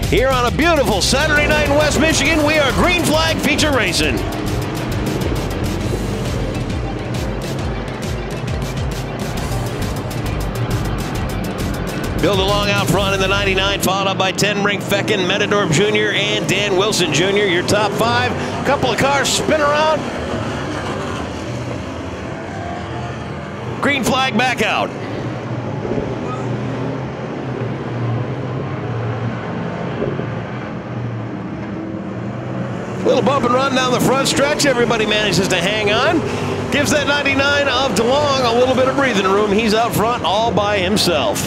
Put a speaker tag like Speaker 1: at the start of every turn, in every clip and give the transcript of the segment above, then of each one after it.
Speaker 1: Here on a beautiful Saturday night in West Michigan, we are Green Flag Feature Racing. Build Along out front in the 99, followed up by 10 Brink Feckin, Metadorp Jr., and Dan Wilson Jr., your top five. Couple of cars spin around. Green flag back out. Little bump and run down the front stretch. Everybody manages to hang on. Gives that 99 of DeLong a little bit of breathing room. He's out front all by himself.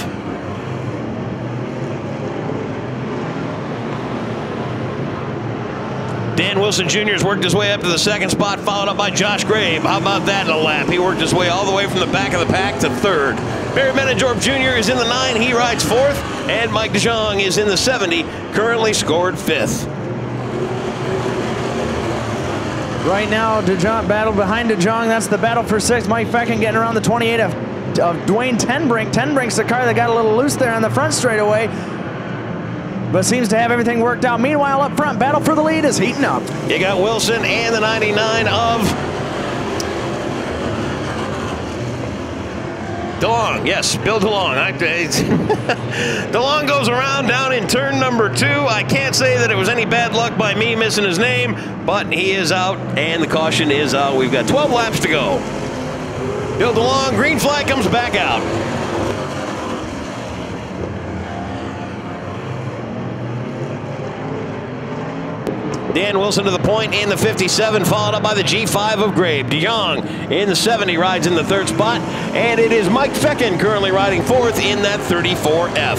Speaker 1: Dan Wilson Jr. has worked his way up to the second spot, followed up by Josh Grabe. How about that in a lap? He worked his way all the way from the back of the pack to third. Barry Menendorp Jr. is in the 9. He rides fourth. And Mike DeJong is in the 70, currently scored fifth.
Speaker 2: Right now, DeJong battle behind DeJong. That's the battle for sixth. Mike Feckin getting around the 28 of Dwayne Tenbrink. Tenbrink's the car that got a little loose there on the front straightaway, but seems to have everything worked out. Meanwhile, up front, battle for the lead is heating up.
Speaker 1: You got Wilson and the 99 of DeLong. Yes, Bill DeLong. DeLong goes around down in turn number 2. I can't say that it was any bad luck by me missing his name, but he is out and the caution is out. We've got 12 laps to go. Bill DeLong, green flag comes back out. Dan Wilson to the point in the 57, followed up by the G5 of Grabe. DeJong in the 70 rides in the third spot, and it is Mike Feckin currently riding fourth in that 34F.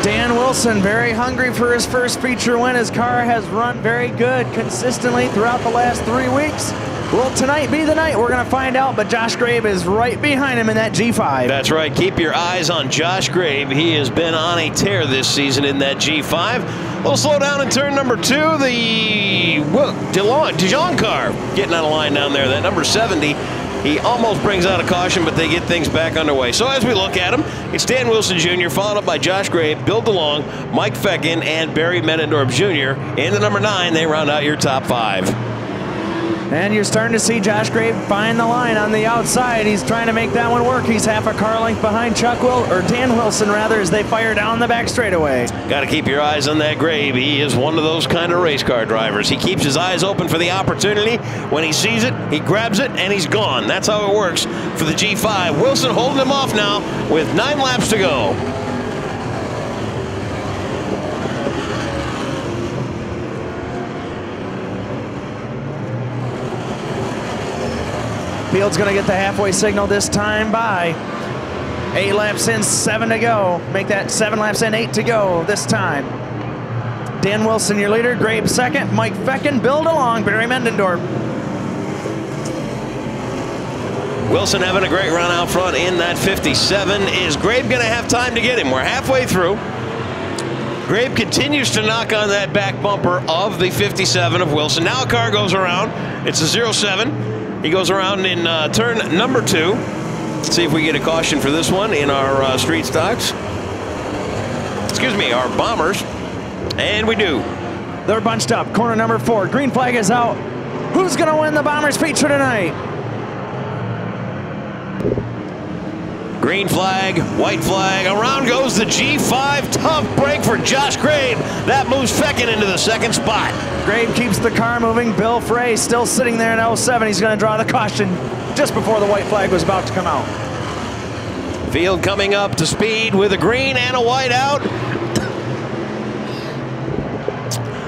Speaker 2: Dan Wilson very hungry for his first feature win. His car has run very good consistently throughout the last 3 weeks. Will tonight be the night? We're going to find out, but Josh Grabe is right behind him in that G5.
Speaker 1: That's right. Keep your eyes on Josh Grabe. He has been on a tear this season in that G5. A little slow down in turn number 2. The DeJong car getting out of line down there. That number 70. He almost brings out a caution, but they get things back underway. So as we look at him, it's Dan Wilson Jr., followed up by Josh Grabe, Bill DeLong, Mike Feckin, and Barry Menendorp Jr. In the number 9, they round out your top 5.
Speaker 2: And you're starting to see Josh Grabe find the line on the outside. He's trying to make that one work. He's half a car length behind Dan Wilson rather, as they fire down the back straightaway.
Speaker 1: Got to keep your eyes on that Grabe. He is one of those kind of race car drivers. He keeps his eyes open for the opportunity. When he sees it, he grabs it, and he's gone. That's how it works for the G5. Wilson holding him off now with 9 laps to go.
Speaker 2: Field's going to get the halfway signal this time by 8 laps in, 7 to go. Make that 7 laps in, 8 to go this time. Dan Wilson, your leader. Grabe second. Mike Feckin, Bill DeLong, Barry Menendorp.
Speaker 1: Wilson having a great run out front in that 57. Is Grabe going to have time to get him? We're halfway through. Grabe continues to knock on that back bumper of the 57 of Wilson. Now a car goes around. It's a 07. He goes around in turn number 2. Let's see if we get a caution for this one in our street stocks. Excuse me, our bombers. And we do.
Speaker 2: They're bunched up. Corner number 4. Green flag is out. Who's going to win the Bombers feature tonight?
Speaker 1: Green flag, white flag. Around goes the G5. Tough break for Josh Grabe. That moves Feckin into the second spot.
Speaker 2: Grabe keeps the car moving. Bill Frey still sitting there in 07. He's going to draw the caution just before the white flag was about to come out.
Speaker 1: Field coming up to speed with a green and a white out.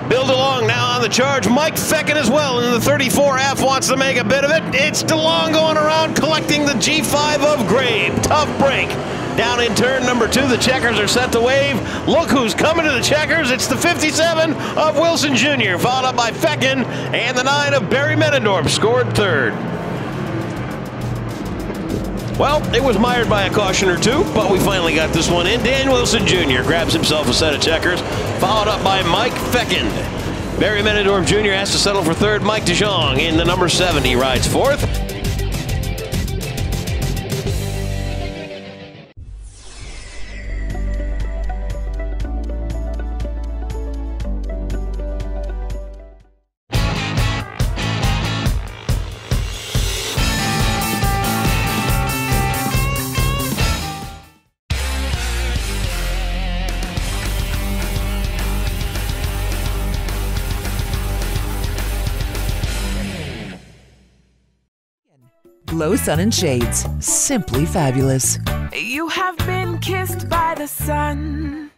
Speaker 1: Bill DeLong now on the charge. Mike Feckin as well in the 34F wants to make a bit of it. It's DeLong going around collecting the G5 of Grabe. Tough break. Down in turn number 2, the checkers are set to wave. Look who's coming to the checkers. It's the 57 of Wilson Jr., followed up by Feckin, and the 9 of Barry Menendorp scored third. Well, it was mired by a caution or 2, but we finally got this one in. Dan Wilson Jr. grabs himself a set of checkers, followed up by Mike Feckin. Barry Menendorp Jr. has to settle for third. Mike DeJong in the number 70 rides fourth.
Speaker 3: Low sun and shades. Simply fabulous.
Speaker 4: You have been kissed by the sun.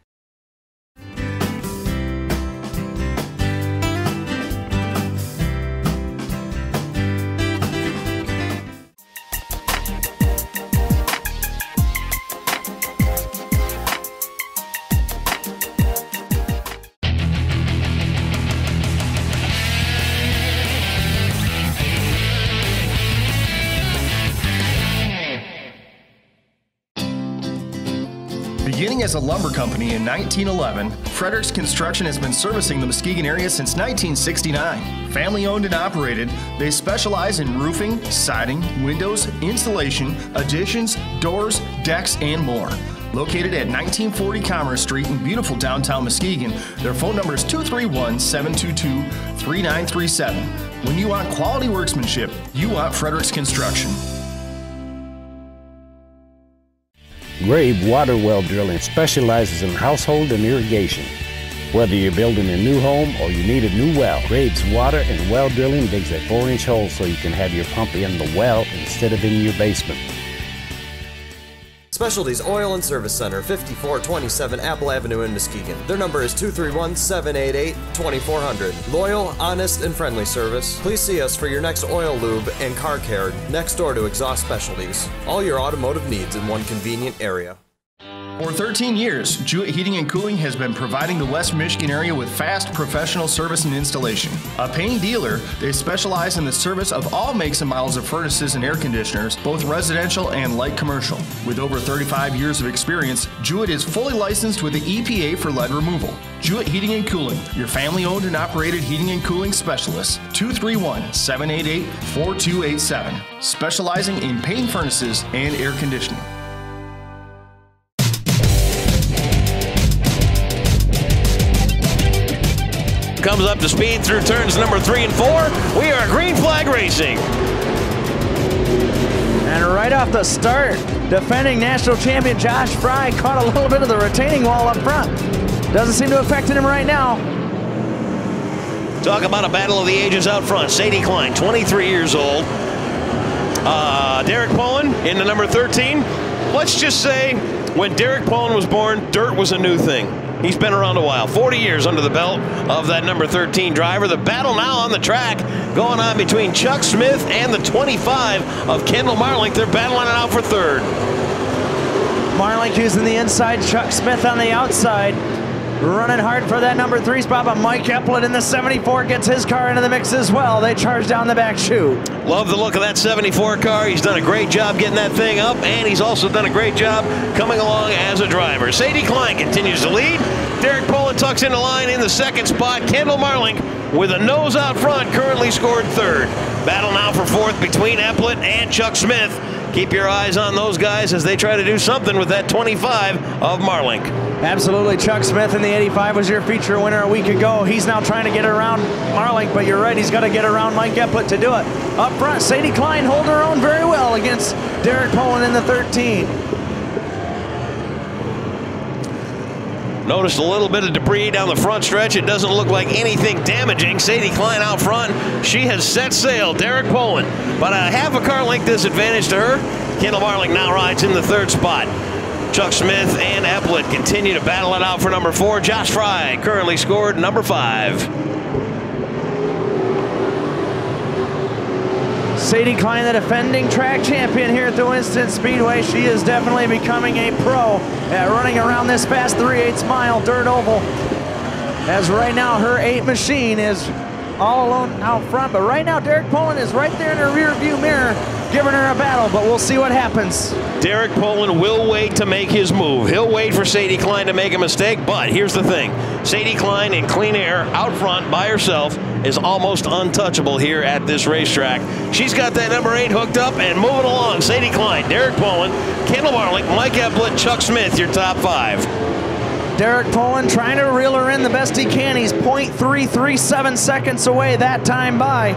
Speaker 5: Beginning as a lumber company in 1911, Fredericks Construction has been servicing the Muskegon area since 1969. Family owned and operated, they specialize in roofing, siding, windows, insulation, additions, doors, decks, and more. Located at 1940 Commerce Street in beautiful downtown Muskegon, their phone number is 231-722-3937. When you want quality workmanship, you want Fredericks Construction.
Speaker 6: Grabe Water Well Drilling specializes in household and irrigation. Whether you're building a new home or you need a new well, Grabe's Water and Well Drilling digs a 4-inch hole so you can have your pump in the well instead of in your basement.
Speaker 7: Specialties Oil and Service Center, 5427 Apple Avenue in Muskegon. Their number is 231-788-2400. Loyal, honest, and friendly service. Please see us for your next oil lube and car care next door to Exhaust Specialties. All your automotive needs in one convenient area.
Speaker 5: For 13 years, Jewett Heating and Cooling has been providing the West Michigan area with fast, professional service and installation. A paint dealer, they specialize in the service of all makes and models of furnaces and air conditioners, both residential and light commercial. With over 35 years of experience, Jewett is fully licensed with the EPA for lead removal. Jewett Heating and Cooling, your family-owned and operated heating and cooling specialist. 231-788-4287. Specializing in paint furnaces and air conditioning.
Speaker 1: Comes up to speed through turns number 3 and 4. We are green flag racing.
Speaker 2: And right off the start, defending national champion Josh Fry caught a little bit of the retaining wall up front. Doesn't seem to affect him right now.
Speaker 1: Talk about a battle of the ages out front. Sadie Klein, 23 years old. Derek Pullen in the number 13. Let's just say when Derek Pullen was born, dirt was a new thing. He's been around a while, 40 years under the belt of that number 13 driver. The battle now on the track going on between Chuck Smith and the 25 of Kendall Marlink. They're battling it out for third.
Speaker 2: Marlink using the inside, Chuck Smith on the outside. Running hard for that number 3 spot, but Mike Epplett in the 74 gets his car into the mix as well. They charge down the back chute.
Speaker 1: Love the look of that 74 car. He's done a great job getting that thing up, and he's also done a great job coming along as a driver. Sadie Klein continues to lead. Derek Pullen tucks into line in the second spot. Kendall Marlink with a nose out front currently scored third. Battle now for fourth between Epplett and Chuck Smith. Keep your eyes on those guys as they try to do something with that 25 of Marlink.
Speaker 2: Absolutely. Chuck Smith in the 85 was your feature winner a week ago. He's now trying to get around Marlink, but you're right, he's got to get around Mike Epplett to do it. Up front, Sadie Klein holding her own very well against Derek Pullen in the 13.
Speaker 1: Noticed a little bit of debris down the front stretch. It doesn't look like anything damaging. Sadie Klein out front. She has set sail. Derek Pullen, but a half a car length disadvantage to her. Kendall Marlink now rides in the third spot. Chuck Smith and Epplett continue to battle it out for number 4. Josh Fry currently scored number 5.
Speaker 2: Sadie Klein, the defending track champion here at the Winston Speedway. She is definitely becoming a pro at running around this fast 3/8 mile dirt oval. As right now her 8 machine is all alone out front, but right now Derek Pullen is right there in her rear view mirror giving her a battle, but we'll see what happens.
Speaker 1: Derek Pullen will wait to make his move. He'll wait for Sadie Klein to make a mistake, but here's the thing. Sadie Klein in clean air out front by herself is almost untouchable here at this racetrack. She's got that number 8 hooked up and moving along. Sadie Klein, Derek Pullen, Kendall Marlink, Mike Epplett, Chuck Smith, your top 5.
Speaker 2: Derek Pullen trying to reel her in the best he can. He's 0.337 seconds away that time by.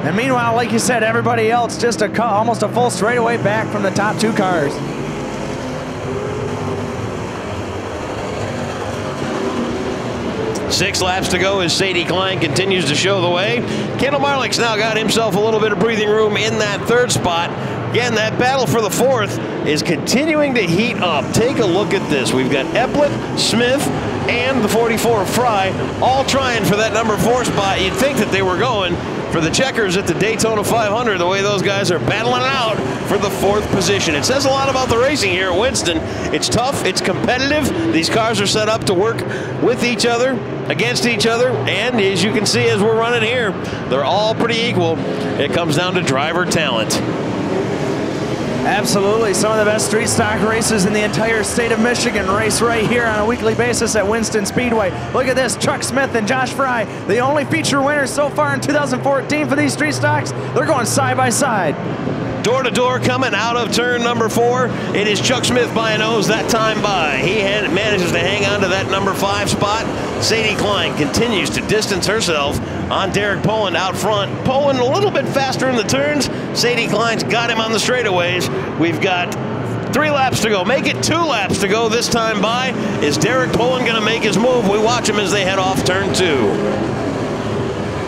Speaker 2: And meanwhile, like you said, everybody else just almost a full straightaway back from the top 2 cars.
Speaker 1: Six laps to go as Sadie Klein continues to show the way. Kendall Marlink's now got himself a little bit of breathing room in that third spot. Again, that battle for the fourth is continuing to heat up. Take a look at this. We've got Eplett, Smith, and the 44 Fry all trying for that number 4 spot. You'd think that they were going for the checkers at the Daytona 500, the way those guys are battling out for the 4th position. It says a lot about the racing here at Winston. It's tough, it's competitive. These cars are set up to work with each other, against each other, and as you can see as we're running here, they're all pretty equal. It comes down to driver talent.
Speaker 2: Absolutely. Some of the best street stock races in the entire state of Michigan race right here on a weekly basis at Winston Speedway. Look at this. Chuck Smith and Josh Fry, the only feature winners so far in 2014 for these street stocks. They're going side by side.
Speaker 1: Door to door coming out of turn number 4. It is Chuck Smith by a nose that time by. He manages to hang on to that number 5 spot. Sadie Klein continues to distance herself on Derek Poland out front. Poland a little bit faster in the turns. Sadie Klein's got him on the straightaways. We've got 3 laps to go. Make it 2 laps to go this time by. Is Derek Poland going to make his move? We watch him as they head off turn 2.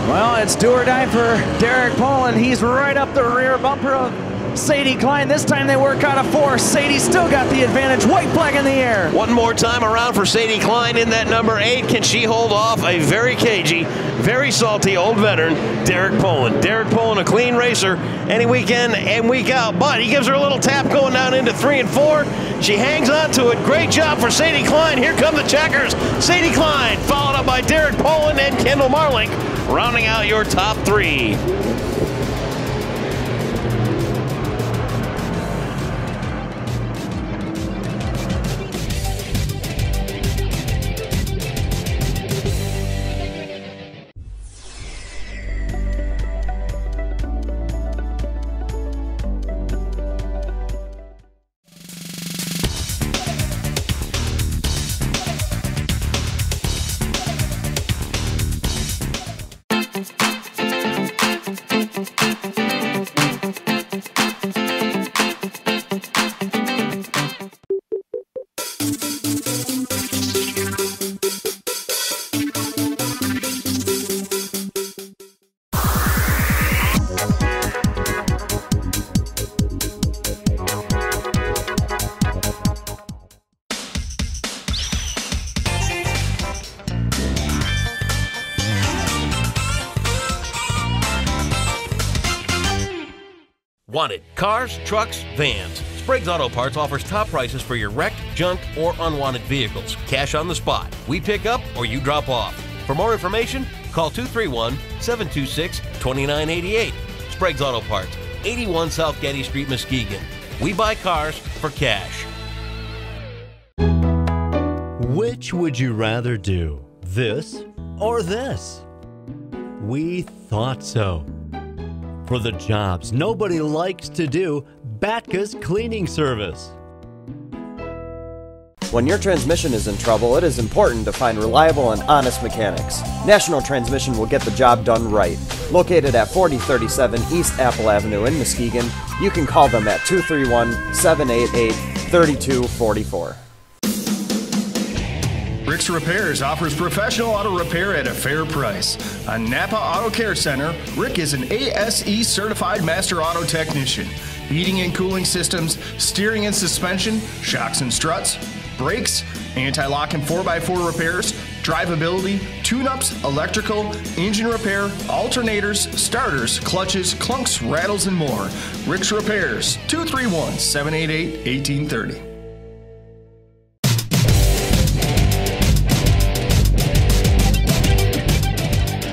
Speaker 2: Well, it's do or die for Derek Poland. He's right up the rear bumper of Sadie Klein. This time they work out a 4. Sadie still got the advantage. White flag in the air.
Speaker 1: One more time around for Sadie Klein in that number 8. Can she hold off a very cagey, very salty old veteran, Derek Poland? Derek Poland, a clean racer any weekend and week out, but he gives her a little tap going down into 3 and 4. She hangs on to it. Great job for Sadie Klein. Here come the checkers. Sadie Klein, followed up by Derek Poland and Kendall Marlink, rounding out your top 3. Wanted cars, trucks, vans. Sprague's Auto Parts offers top prices for your wrecked, junk, or unwanted vehicles. Cash on the spot. We pick up or you drop off. For more information, call 231-726-2988. Sprague's Auto Parts, 81 South Getty Street, Muskegon. We buy cars for cash.
Speaker 8: Which would you rather do, this or this? We thought so. For the jobs nobody likes to do, Batka's cleaning service.
Speaker 7: When your transmission is in trouble, it is important to find reliable and honest mechanics. National Transmission will get the job done right. Located at 4037 East Apple Avenue in Muskegon, you can call them at 231-788-3244.
Speaker 5: Rick's Repairs offers professional auto repair at a fair price. A Napa Auto Care Center, Rick is an ASE certified master auto technician. Heating and cooling systems, steering and suspension, shocks and struts, brakes, anti-lock and 4x4 repairs, drivability, tune-ups, electrical, engine repair, alternators, starters, clutches, clunks, rattles, and more. Rick's Repairs, 231-788-1830.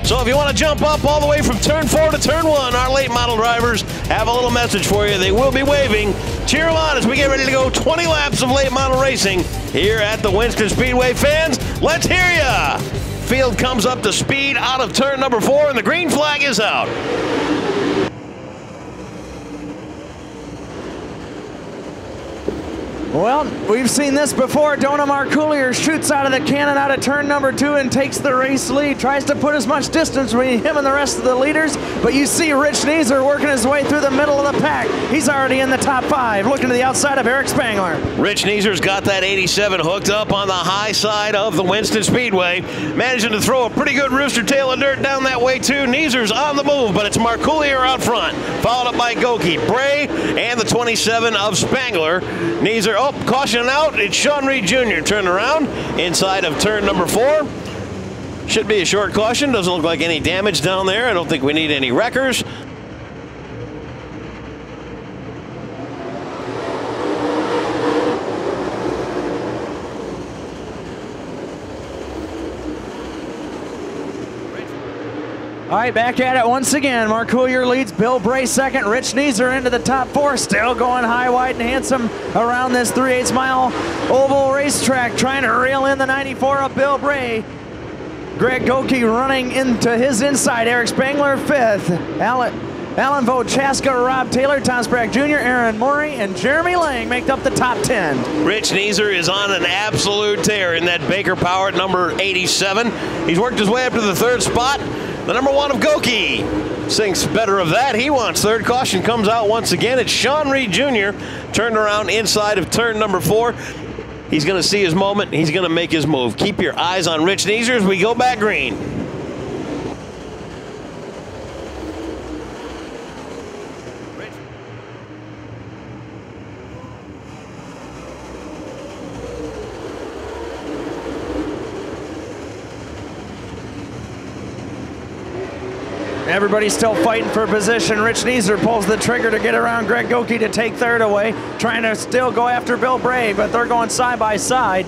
Speaker 1: So if you want to jump up all the way from turn 4 to turn 1, our late model drivers have a little message for you. They will be waving. Cheer them on as we get ready to go 20 laps of late model racing here at the Winston Speedway. Fans, let's hear ya! Field comes up to speed out of turn number 4, and the green flag is out.
Speaker 2: Well, we've seen this before. Dona Marcoolier shoots out of the cannon out of turn number 2 and takes the race lead. Tries to put as much distance between him and the rest of the leaders, but you see Rich Neeser working his way through the middle of the pack. He's already in the top 5, looking to the outside of Eric Spangler.
Speaker 1: Rich Neeser's got that 87 hooked up on the high side of the Winston Speedway, managing to throw a pretty good rooster tail of dirt down that way too. Neeser's on the move, but it's Marcoolier out front, followed up by Goki, Bray, and the 27 of Spangler. Neeser, caution out. It's Sean Reed Jr. Turn around inside of turn number 4. Should be a short caution. Doesn't look like any damage down there. I don't think we need any wreckers.
Speaker 2: All right, back at it once again. Marcoolier leads, Bill Bray second, Rich Neeser into the top 4, still going high, wide, and handsome around this 3/8 mile oval racetrack, trying to reel in the 94 of Bill Bray. Greg Goki running into his inside, Eric Spangler 5th, Alan Vochaska, Rob Taylor, Tom Sprague Jr., Aaron Morey, and Jeremy Lang make up the top 10.
Speaker 1: Rich Neeser is on an absolute tear in that Baker Power number 87. He's worked his way up to the 3rd spot. The number 1 of Goki thinks better of that. He wants 3rd. Caution comes out once again. It's Sean Reed Jr. turned around inside of turn number 4. He's going to see his moment. He's going to make his move. Keep your eyes on Rich Neeser as we go back green.
Speaker 2: Everybody's still fighting for position. Rich Neeser pulls the trigger to get around Greg Goki to take 3rd away, trying to still go after Bill Bray, but they're going side by side.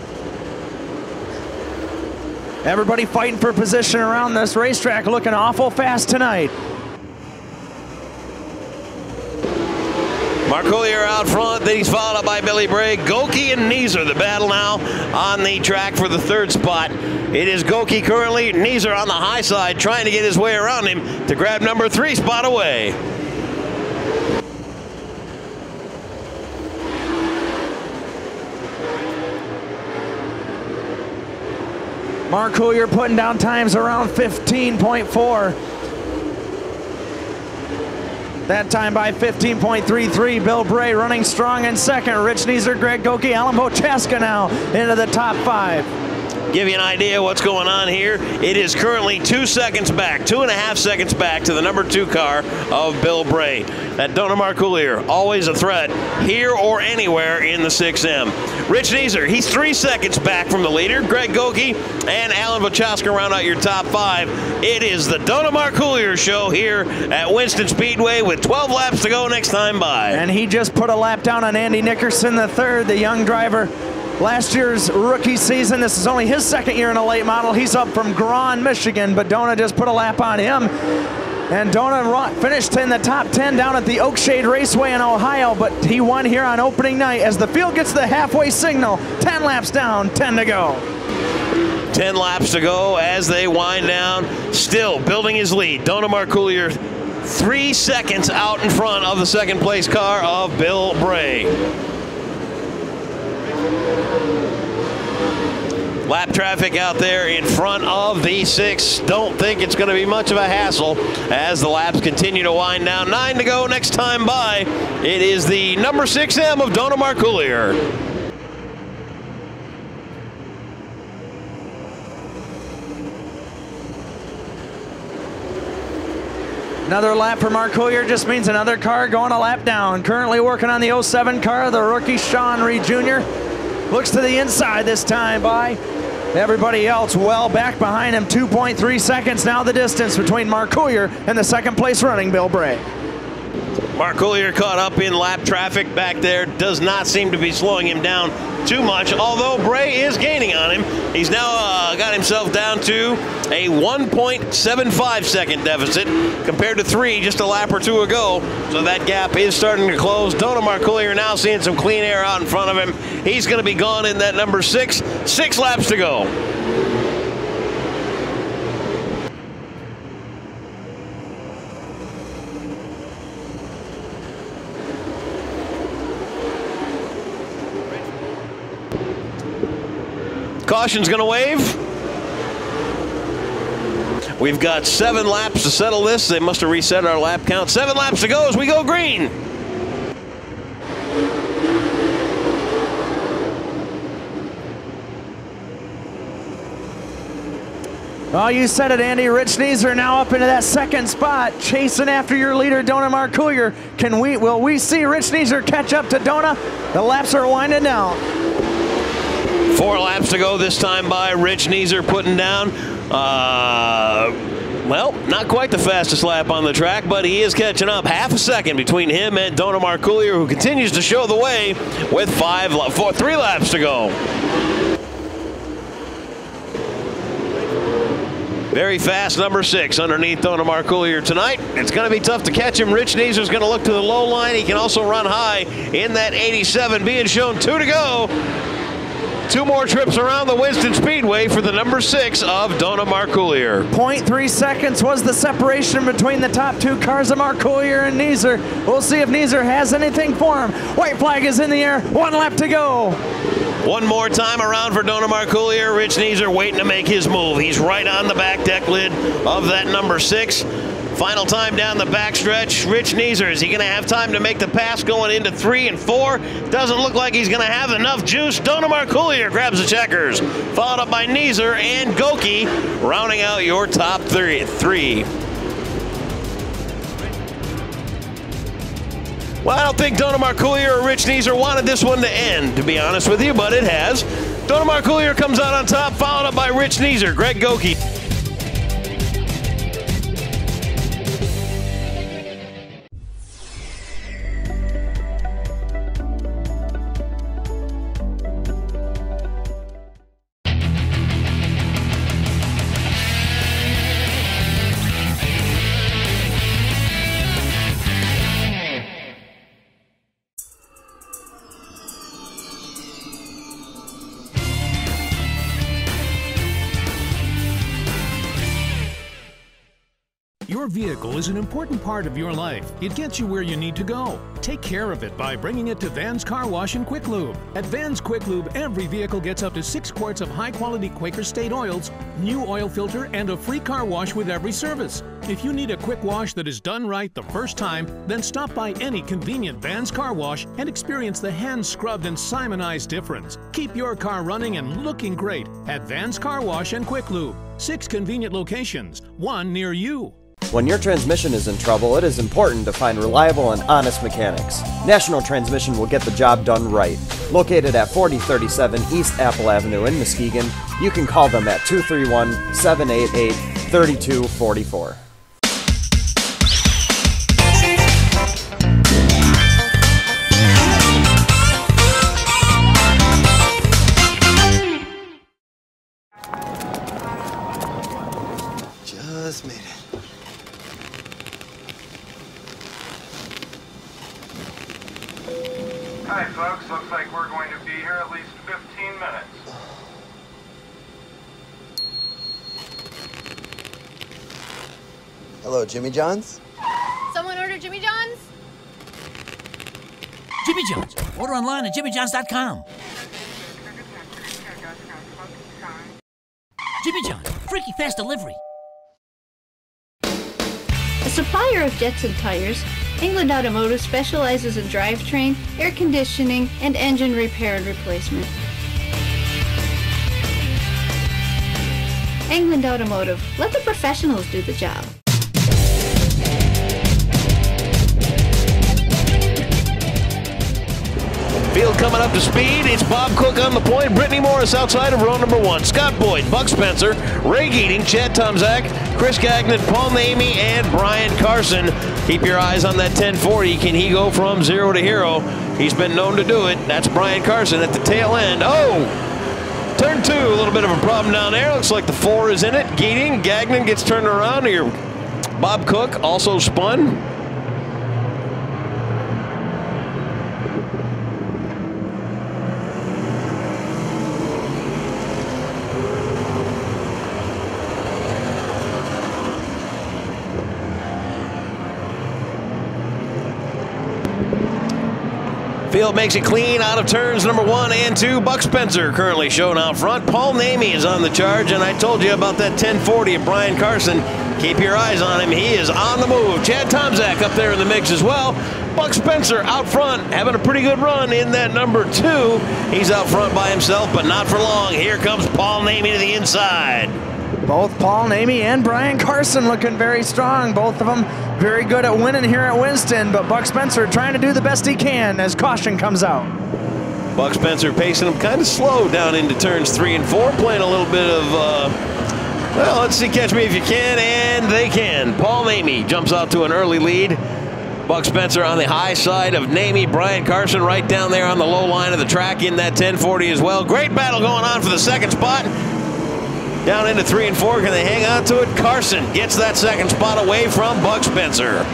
Speaker 2: Everybody fighting for position around this racetrack, looking awful fast tonight.
Speaker 1: Marcoolier out front, then he's followed up by Billy Bray. Goki and Neeser, the battle now on the track for the 3rd spot. It is Goki currently, Neeser on the high side, trying to get his way around him to grab number 3 spot away.
Speaker 2: Marcoolier putting down times around 15.4. That time by 15.33. Bill Bray running strong in 2nd. Rich Neeser, Greg Goki, Alan Vochaska now into the top 5.
Speaker 1: Give you an idea what's going on here. It is currently 2 seconds back, 2.5 seconds back to the number 2 car of Bill Bray. That Dona Marcoolier, always a threat here or anywhere in the 6M. Rich Neeser, he's 3 seconds back from the leader. Greg Goki and Alan Vochaska round out your top 5. It is the Dona Marcoolier show here at Winston Speedway with 12 laps to go next time by.
Speaker 2: And he just put a lap down on Andy Nickerson III, the young driver. Last year's rookie season, this is only his 2nd year in a late model. He's up from Grand, Michigan, but Dona just put a lap on him. And Dona finished in the top 10 down at the Oakshade Raceway in Ohio, but he won here on opening night as the field gets the halfway signal. 10 laps down, 10 to go.
Speaker 1: 10 laps to go as they wind down, still building his lead. Dona Marcoolier 3 seconds out in front of the 2nd place car of Bill Bray. Lap traffic out there in front of the 6. Don't think it's going to be much of a hassle as the laps continue to wind down. 9 to go next time by. It is the number 6M of Dona Marcoolier.
Speaker 2: Another lap for Marcoolier just means another car going a lap down. Currently working on the 07 car, the rookie Sean Reed Jr. Looks to the inside this time by everybody else well back behind him. 2.3 seconds now the distance between Marcoolier and the 2nd place running Bill Bray.
Speaker 1: Marcoolier caught up in lap traffic back there. Does not seem to be slowing him down too much, although Bray is gaining on him. He's now got himself down to a 1.75 second deficit compared to 3 just a lap or 2 ago. So that gap is starting to close. Dona Marcoolier now seeing some clean air out in front of him. He's going to be gone in that number 6. 6 laps to go. Caution's going to wave. We've got 7 laps to settle this. They must have reset our lap count. 7 laps to go as we go green.
Speaker 2: Oh, you said it, Andy. Rich Neeser now up into that second spot, chasing after your leader, Dona Marcoullier. Will we see Rich Neeser catch up to Dona? The laps are winding down.
Speaker 1: 4 laps to go this time by Rich Neeser putting down. Well, not quite the fastest lap on the track, but he is catching up. Half a second between him and Dona Marcoullier, who continues to show the way with 3 laps to go. Very fast number 6 underneath Dona Marcoullier tonight. It's going to be tough to catch him. Rich Neeser's going to look to the low line. He can also run high in that 87, being shown 2 to go. 2 more trips around the Winston Speedway for the number 6 of Dona Marcoullier.
Speaker 2: 0.3 seconds was the separation between the top 2 cars of Marcoullier and Neeser. We'll see if Neeser has anything for him. White flag is in the air. 1 lap to go.
Speaker 1: 1 more time around for Dona Marcoullier. Rich Neeser waiting to make his move. He's right on the back deck lid of that number 6. Final time down the backstretch. Rich Neeser, is he going to have time to make the pass going into 3 and 4? Doesn't look like he's going to have enough juice. Dona Marcoullier grabs the checkers, followed up by Neeser and Goki, rounding out your top 3. Well, I don't think Dona Marcoullier or Rich Neeser wanted this one to end, to be honest with you, but it has. Dona Marcoullier comes out on top, followed up by Rich Neeser. Greg Goki.
Speaker 9: Your vehicle is an important part of your life. It gets you where you need to go. Take care of it by bringing it to Van's Car Wash and Quick Lube. At Van's Quick Lube, every vehicle gets up to 6 quarts of high-quality Quaker State oils, new oil filter, and a free car wash with every service. If you need a quick wash that is done right the first time, then stop by any convenient Van's Car Wash and experience the hand-scrubbed and Simonized difference. Keep your car running and looking great at Van's Car Wash and Quick Lube. 6 convenient locations, 1 near you.
Speaker 7: When your transmission is in trouble, it is important to find reliable and honest mechanics. National Transmission will get the job done right. Located at 4037 East Apple Avenue in Muskegon, you can call them at 231-788-3244.
Speaker 10: Just made it.
Speaker 11: Hi folks, looks like we're going to be here at least 15 minutes.
Speaker 10: Hello, Jimmy John's?
Speaker 12: Someone order Jimmy John's?
Speaker 13: Jimmy John's. Order online at jimmyjohns.com. Jimmy John's. Freaky fast delivery.
Speaker 14: A supplier of jets and tires, England Automotive specializes in drivetrain, air conditioning, and engine repair and replacement. England Automotive. Let the professionals do the job.
Speaker 1: Field coming up to speed. It's Bob Cook on the point. Brittany Morris outside of row number 1. Scott Boyd, Buck Spencer, Ray Geating, Chad Tomzak, Chris Gagnon, Paul Namey, and Brian Carson. Keep your eyes on that 1040. Can he go from 0 to hero? He's been known to do it. That's Brian Carson at the tail end. Oh! Turn 2, a little bit of a problem down there. Looks like the 4 is in it. Geating, Gagnon gets turned around here. Bob Cook also spun. Field makes it clean out of turns number 1 and 2. Buck Spencer currently shown out front. Paul Namey is on the charge, and I told you about that 1040 of Brian Carson. Keep your eyes on him. He is on the move. Chad Tomczak up there in the mix as well. Buck Spencer out front, having a pretty good run in that number 2. He's out front by himself, but not for long. Here comes Paul Namey to the inside.
Speaker 2: Both Paul Namey and Brian Carson looking very strong. Both of them very good at winning here at Winston, but Buck Spencer trying to do the best he can as caution comes out.
Speaker 1: Buck Spencer pacing him kind of slow down into turns 3 and 4, playing a little bit of, well, let's see, catch me if you can, and they can. Paul Namey jumps out to an early lead. Buck Spencer on the high side of Namey. Brian Carson right down there on the low line of the track in that 1040 as well. Great battle going on for the second spot. Down into 3 and 4. Can they hang on to it? Carson gets that second spot away from Buck Spencer.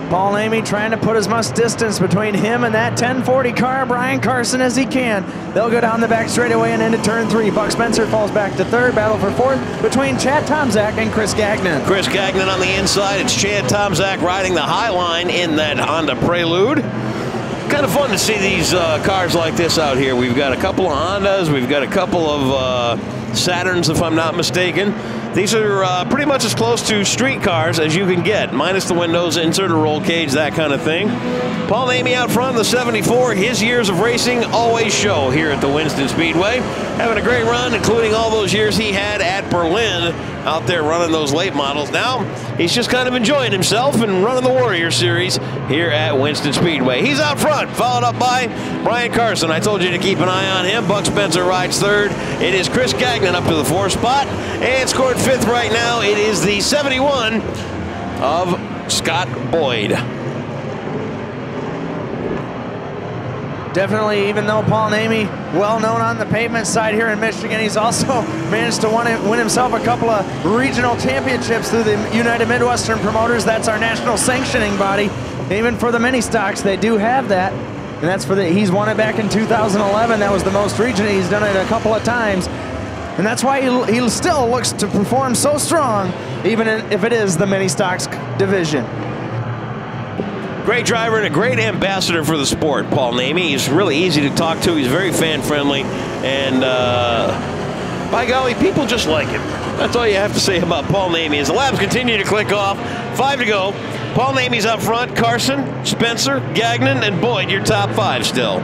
Speaker 2: Paul Namey trying to put as much distance between him and that 1040 car, Brian Carson, as he can. They'll go down the back straightaway and into turn 3. Buck Spencer falls back to 3rd. Battle for 4th between Chad Tomczak and Chris Gagnon.
Speaker 1: Chris Gagnon on the inside. It's Chad Tomczak riding the high line in that Honda Prelude. Kind of fun to see these cars like this out here. We've got a couple of Hondas. We've got a couple of Saturns, if I'm not mistaken. These are pretty much as close to street cars as you can get, minus the windows, insert a roll cage, that kind of thing. Paul Namey out front in the 74. His years of racing always show here at the Winston Speedway. Having a great run, including all those years he had at Berlin, out there running those late models. Now, he's just kind of enjoying himself and running the Warrior Series here at Winston Speedway. He's out front, followed up by Brian Carson. I told you to keep an eye on him. Buck Spencer rides 3rd. It is Chris Gagnon up to the 4th spot, and scored 5th right now. It is the 71 of Scott Boyd.
Speaker 2: Definitely, even though Paul Namey, well known on the pavement side here in Michigan, he's also managed to win himself a couple of regional championships through the United Midwestern Promoters. That's our national sanctioning body. Even for the mini stocks, they do have that. And that's for he's won it back in 2011. That was the most regional. He's done it a couple of times. And that's why he still looks to perform so strong, even if it is the mini stocks division.
Speaker 1: Great driver and a great ambassador for the sport, Paul Namey. He's really easy to talk to. He's very fan-friendly. And by golly, people just like him. That's all you have to say about Paul Namey. As the laps continue to click off, 5 to go. Paul Namey's up front. Carson, Spencer, Gagnon, and Boyd, your top 5 still.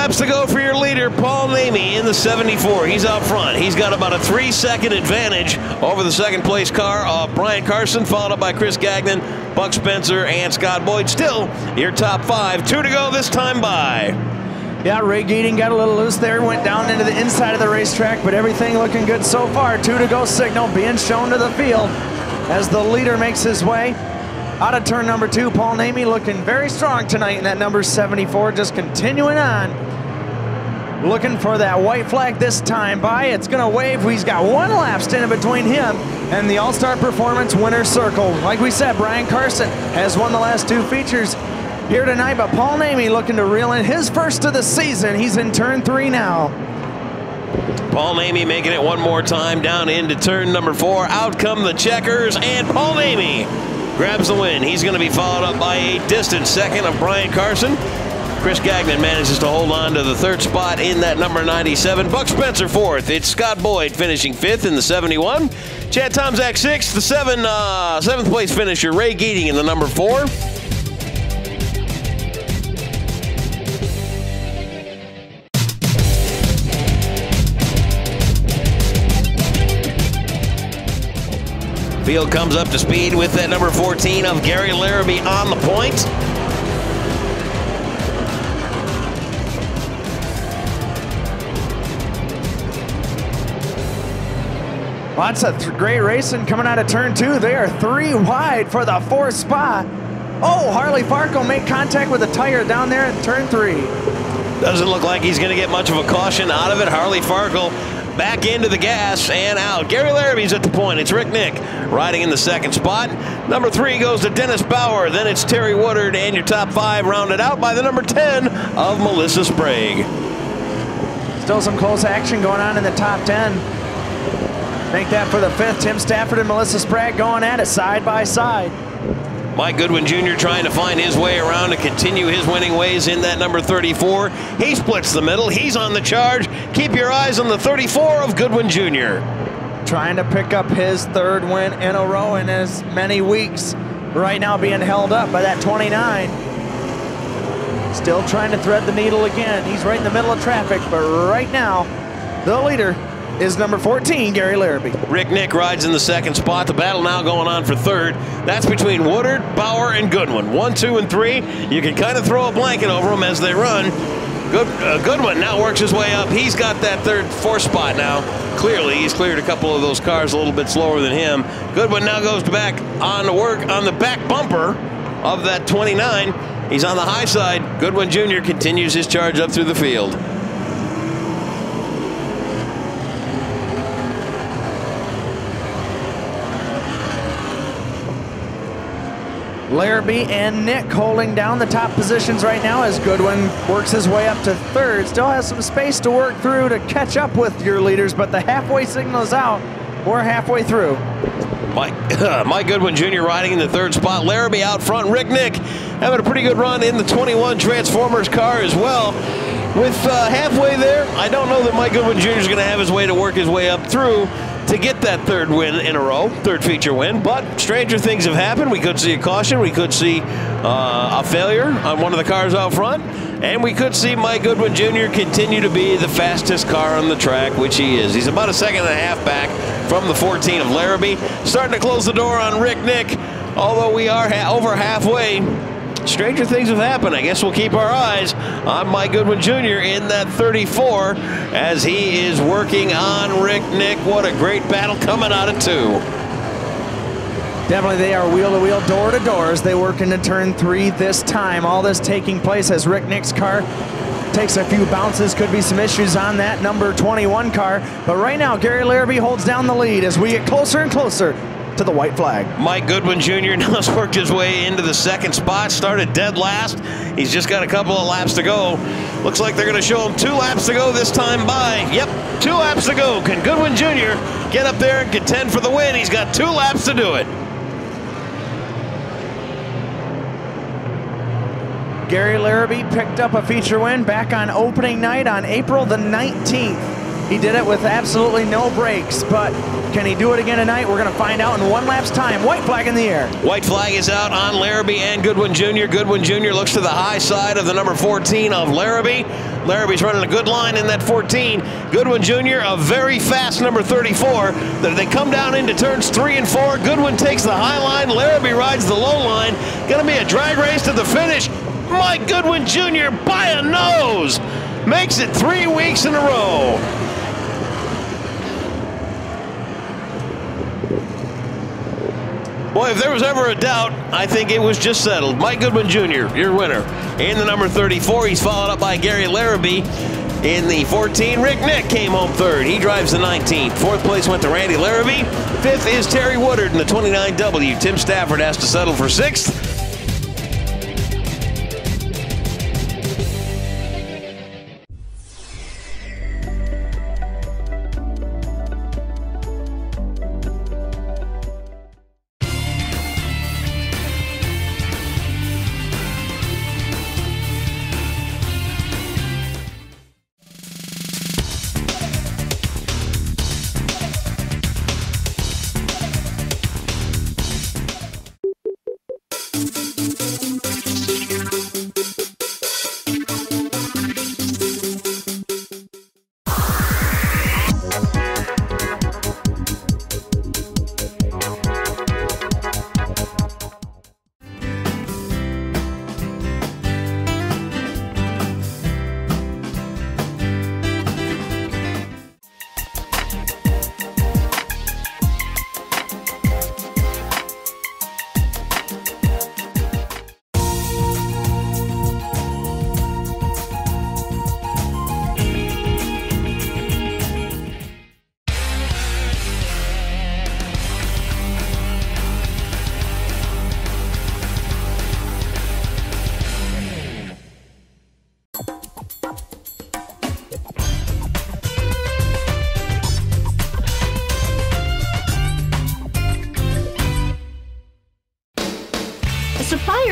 Speaker 1: To go for your leader, Paul Namey in the 74. He's out front. He's got about a 3-second advantage over the second place car of Brian Carson, followed up by Chris Gagnon, Buck Spencer, and Scott Boyd. Still your top 5. 2 to go this time by.
Speaker 2: Yeah, Ray Gating got a little loose there, went down into the inside of the racetrack, but everything looking good so far. 2 to go signal being shown to the field as the leader makes his way out of turn number 2. Paul Namey looking very strong tonight in that number 74, just continuing on. Looking for that white flag this time by. It's going to wave. He's got 1 lap standing between him and the All-Star Performance winner's circle. Like we said, Brian Carson has won the last 2 features here tonight, but Paul Namey looking to reel in his first of the season. He's in turn 3 now.
Speaker 1: Paul Namey making it one more time down into turn number 4. Out come the checkers, and Paul Namey grabs the win. He's going to be followed up by a distant second of Brian Carson. Chris Gagnon manages to hold on to the 3rd spot in that number 97. Buck Spencer 4th. It's Scott Boyd finishing 5th in the 71. Chad Tomczak 6th. The 7th place finisher, Ray Gating in the number 4. Field comes up to speed with that number 14 of Gary Larrabee on the point.
Speaker 2: Lots of great racing coming out of turn 2. They are 3 wide for the 4th spot. Oh, Harley Farkle made contact with a tire down there in turn 3.
Speaker 1: Doesn't look like he's going to get much of a caution out of it. Harley Farkle back into the gas and out. Gary Larrabee's at the point. It's Rick Nick riding in the second spot. Number 3 goes to Dennis Bauer. Then it's Terry Woodard, and your top 5 rounded out by the number 10 of Melissa Sprague.
Speaker 2: Still some close action going on in the top 10. Make that for the 5th. Tim Stafford and Melissa Sprague going at it side by side.
Speaker 1: Mike Goodwin Jr. trying to find his way around to continue his winning ways in that number 34. He splits the middle. He's on the charge. Keep your eyes on the 34 of Goodwin Jr.
Speaker 2: Trying to pick up his 3rd win in a row in as many weeks. Right now being held up by that 29. Still trying to thread the needle again. He's right in the middle of traffic, but right now, the leader is number 14, Gary Larrabee.
Speaker 1: Rick Nick rides in the second spot. The battle now going on for 3rd. That's between Woodard, Bauer, and Goodwin. 1, 2, and 3. You can kind of throw a blanket over them as they run. Goodwin now works his way up. He's got that 3rd, 4th spot now. Clearly, he's cleared a couple of those cars a little bit slower than him. Goodwin now goes back on to work on the back bumper of that 29. He's on the high side. Goodwin Jr. continues his charge up through the field.
Speaker 2: Larrabee and Nick holding down the top positions right now as Goodwin works his way up to 3rd. Still has some space to work through to catch up with your leaders, but the halfway signal is out. We're halfway through.
Speaker 1: Mike Goodwin Jr. riding in the 3rd spot. Larrabee out front. Rick Nick having a pretty good run in the 21 Transformers car as well. With halfway there, I don't know that Mike Goodwin Jr. is going to have his way to work his way up through to get that 3rd win in a row, 3rd feature win. But stranger things have happened. We could see a caution. We could see a failure on one of the cars out front. And we could see Mike Goodwin Jr. continue to be the fastest car on the track, which he is. He's about a 1.5 seconds back from the 14 of Larrabee. Starting to close the door on Rick Nick. Although we are over halfway, stranger things have happened. I guess we'll keep our eyes on Mike Goodwin Jr. in that 34 as he is working on Rick Nick. What a great battle coming out of 2.
Speaker 2: Definitely they are wheel-to-wheel, door-to-door as they work into turn 3 this time. All this taking place as Rick Nick's car takes a few bounces. Could be some issues on that number 21 car. But right now, Gary Larrabee holds down the lead as we get closer and closer to the white flag.
Speaker 1: Mike Goodwin Jr. now has worked his way into the 2nd spot, started dead last. He's just got a couple of laps to go. Looks like they're going to show him 2 laps to go this time by. Yep, 2 laps to go. Can Goodwin Jr. get up there and contend for the win? He's got 2 laps to do it.
Speaker 2: Gary Larrabee picked up a feature win back on opening night on April the 19th. He did it with absolutely no brakes, but can he do it again tonight? We're going to find out in 1 lap's time. White flag in the air.
Speaker 1: White flag is out on Larrabee and Goodwin Jr. Goodwin Jr. looks to the high side of the number 14 of Larrabee. Larrabee's running a good line in that 14. Goodwin Jr., a very fast number 34. They come down into turns 3 and 4. Goodwin takes the high line. Larrabee rides the low line. Going to be a drag race to the finish. Mike Goodwin Jr. by a nose makes it 3 weeks in a row. Boy, if there was ever a doubt, I think it was just settled. Mike Goodwin Jr., your winner. In the number 34, he's followed up by Gary Larrabee. In the 14, Rick Nick came home 3rd. He drives the 19th. 4th place went to Randy Larrabee. 5th is Terry Woodard in the 29W. Tim Stafford has to settle for 6th.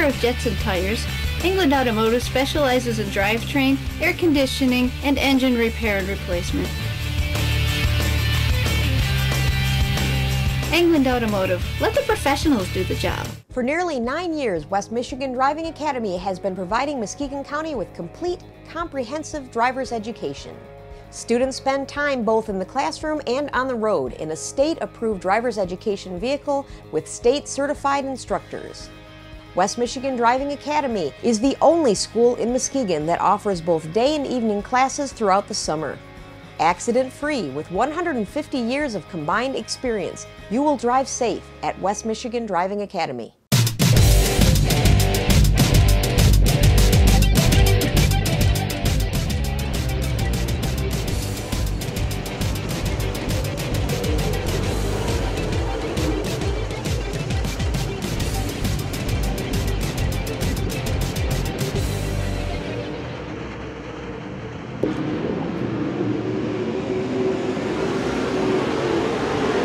Speaker 14: of jets and tires, England Automotive specializes in drivetrain, air conditioning, and engine repair and replacement. England Automotive. Let the professionals do the job.
Speaker 10: For nearly 9 years, West Michigan Driving Academy has been providing Muskegon County with complete, comprehensive driver's education. Students spend time both in the classroom and on the road in a state-approved driver's education vehicle with state-certified instructors. West Michigan Driving Academy is the only school in Muskegon that offers both day and evening classes throughout the summer. Accident-free with 150 years of combined experience, you will drive safe at West Michigan Driving Academy.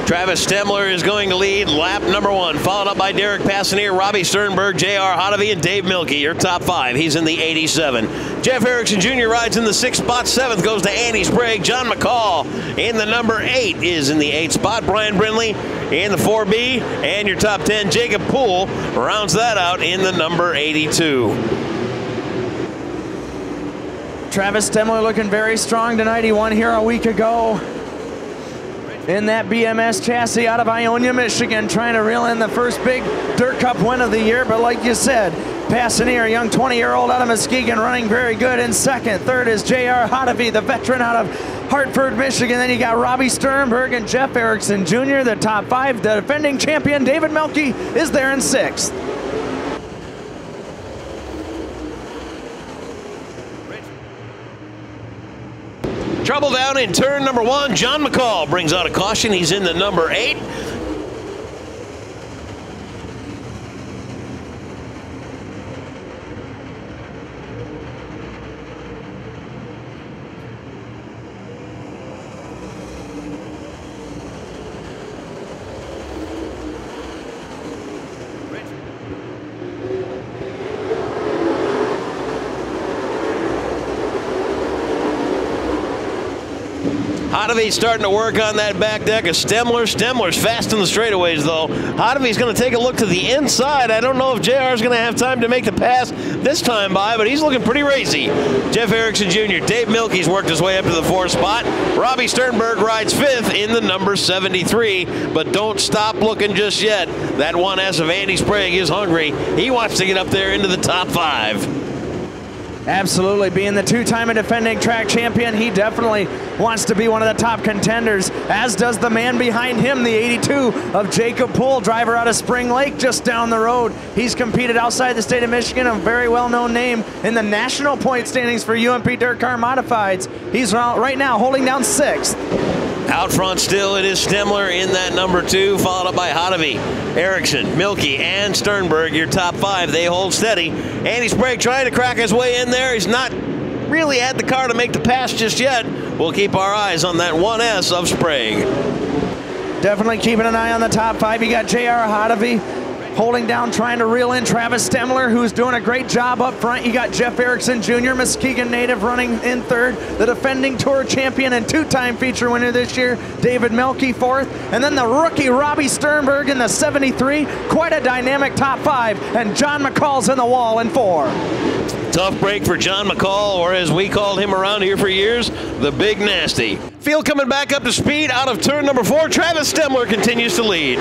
Speaker 1: Travis Stemler is going to lead lap number 1, followed up by Derek Passanier, Robbie Sternberg, J.R. Hodovy, and Dave Milkey. Your top 5. He's in the 87. Jeff Erickson Jr. rides in the 6th spot. 7th goes to Andy Sprague. John McCall in the number 8 is in the 8th spot. Brian Brindley in the 4B. And your top 10, Jacob Poole, rounds that out in the number 82.
Speaker 2: Travis Stemler looking very strong tonight. He won here a week ago in that BMS chassis out of Ionia, Michigan, trying to reel in the first big Dirt Cup win of the year. But like you said, Passanier, a young 20-year-old out of Muskegon, running very good in 2nd. 3rd is J.R. Hodovy, the veteran out of Hartford, Michigan. Then you got Robbie Sternberg and Jeff Erickson Jr., the top 5. The defending champion, David Milkey, is there in 6th.
Speaker 1: Trouble down in turn number 1. John McCall brings out a caution. He's in the number 8. Hodovy's starting to work on that back deck of Stemler. Stemler's fast in the straightaways, though. Hodovy's going to take a look to the inside. I don't know if JR's going to have time to make the pass this time by, but he's looking pretty racy. Jeff Erickson Jr., Dave Milkey's worked his way up to the 4th spot. Robbie Sternberg rides 5th in the number 73, but don't stop looking just yet. That 1S of Andy Sprague is hungry. He wants to get up there into the top 5.
Speaker 2: Absolutely, being the 2-time defending track champion, he definitely wants to be one of the top contenders, as does the man behind him, the 82 of Jacob Poole, driver out of Spring Lake just down the road. He's competed outside the state of Michigan, a very well-known name in the national point standings for UMP Dirt Car Modifieds. He's right now holding down 6th.
Speaker 1: Out front still, it is Stemler in that number 2, followed up by Hodovy, Erickson, Milkey, and Sternberg. Your top 5, they hold steady. Andy Sprague trying to crack his way in there. He's not really had the car to make the pass just yet. We'll keep our eyes on that 1S of Sprague.
Speaker 2: Definitely keeping an eye on the top 5. You got J.R. Hodovy holding down, trying to reel in Travis Stemler, who's doing a great job up front. You got Jeff Erickson Jr., Muskegon native, running in 3rd. The defending Tour champion and 2-time feature winner this year, David Milkey, 4th. And then the rookie Robbie Sternberg in the 73. Quite a dynamic top 5. And John McCall's in the wall in 4.
Speaker 1: Tough break for John McCall, or as we called him around here for years, the Big Nasty. Field coming back up to speed out of turn number 4. Travis Stemler continues to lead.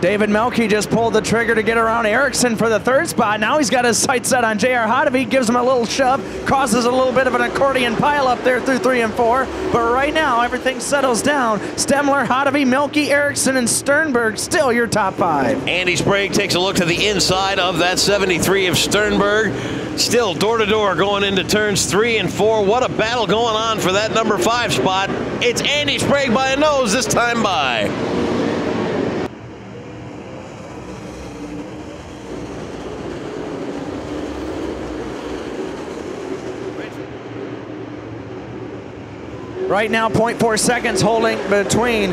Speaker 2: David Milkey just pulled the trigger to get around Erickson for the 3rd spot. Now he's got his sights set on J.R. Hodovy, gives him a little shove, causes a little bit of an accordion pile up there through 3 and 4. But right now, everything settles down. Stemler, Hodovy, Milkey, Erickson, and Sternberg still your top 5.
Speaker 1: Andy Sprague takes a look to the inside of that 73 of Sternberg. Still door-to-door going into turns 3 and 4. What a battle going on for that number 5 spot. It's Andy Sprague by a nose this time by.
Speaker 2: Right now, 0.4 seconds holding between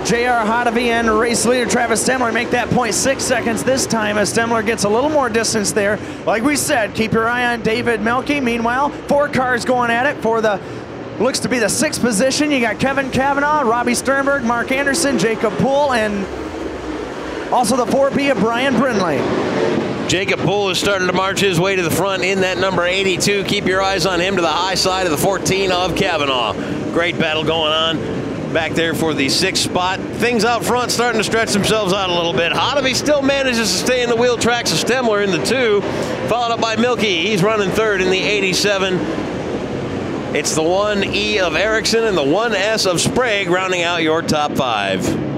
Speaker 2: J.R. Hotovy and race leader Travis Stemler. Make that 0.6 seconds this time as Stemler gets a little more distance there. Like we said, keep your eye on David Melke. Meanwhile, 4 cars going at it for the, looks to be the 6th position. You got Kevin Kavanaugh, Robbie Sternberg, Mark Anderson, Jacob Poole, and also the 4B of Brian Brindley.
Speaker 1: Jacob Poole is starting to march his way to the front in that number 82. Keep your eyes on him to the high side of the 14 of Kavanaugh. Great battle going on back there for the 6th spot. Things out front starting to stretch themselves out a little bit. Hotovy still manages to stay in the wheel tracks of Stemler in the 2, followed up by Melke. He's running 3rd in the 87. It's the 1E of Erickson and the 1S of Sprague rounding out your top 5.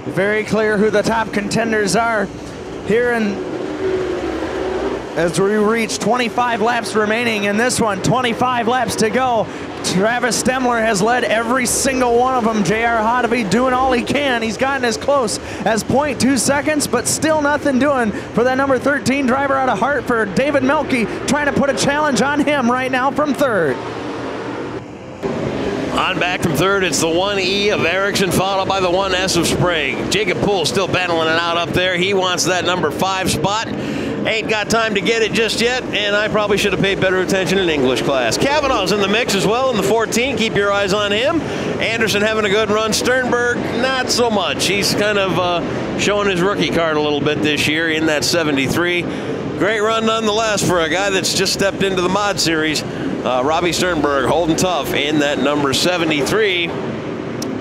Speaker 2: Very clear who the top contenders are here as we reach 25 laps remaining in this one. 25 laps to go. Travis Stemler has led every single one of them. J.R. Hotovy doing all he can. He's gotten as close as 0.2 seconds, but still nothing doing for that number 13 driver out of Hartford, David Melke, trying to put a challenge on him right now from 3rd.
Speaker 1: On back from 3rd, it's the 1E of Erickson, followed by the 1S of Sprague. Jacob Poole still battling it out up there. He wants that number 5 spot. Ain't got time to get it just yet, and I probably should have paid better attention in English class. Kavanaugh's in the mix as well in the 14. Keep your eyes on him. Anderson having a good run. Sternberg, not so much. He's kind of showing his rookie card a little bit this year in that 73. Great run nonetheless for a guy that's just stepped into the mod series. Robbie Sternberg holding tough in that number 73.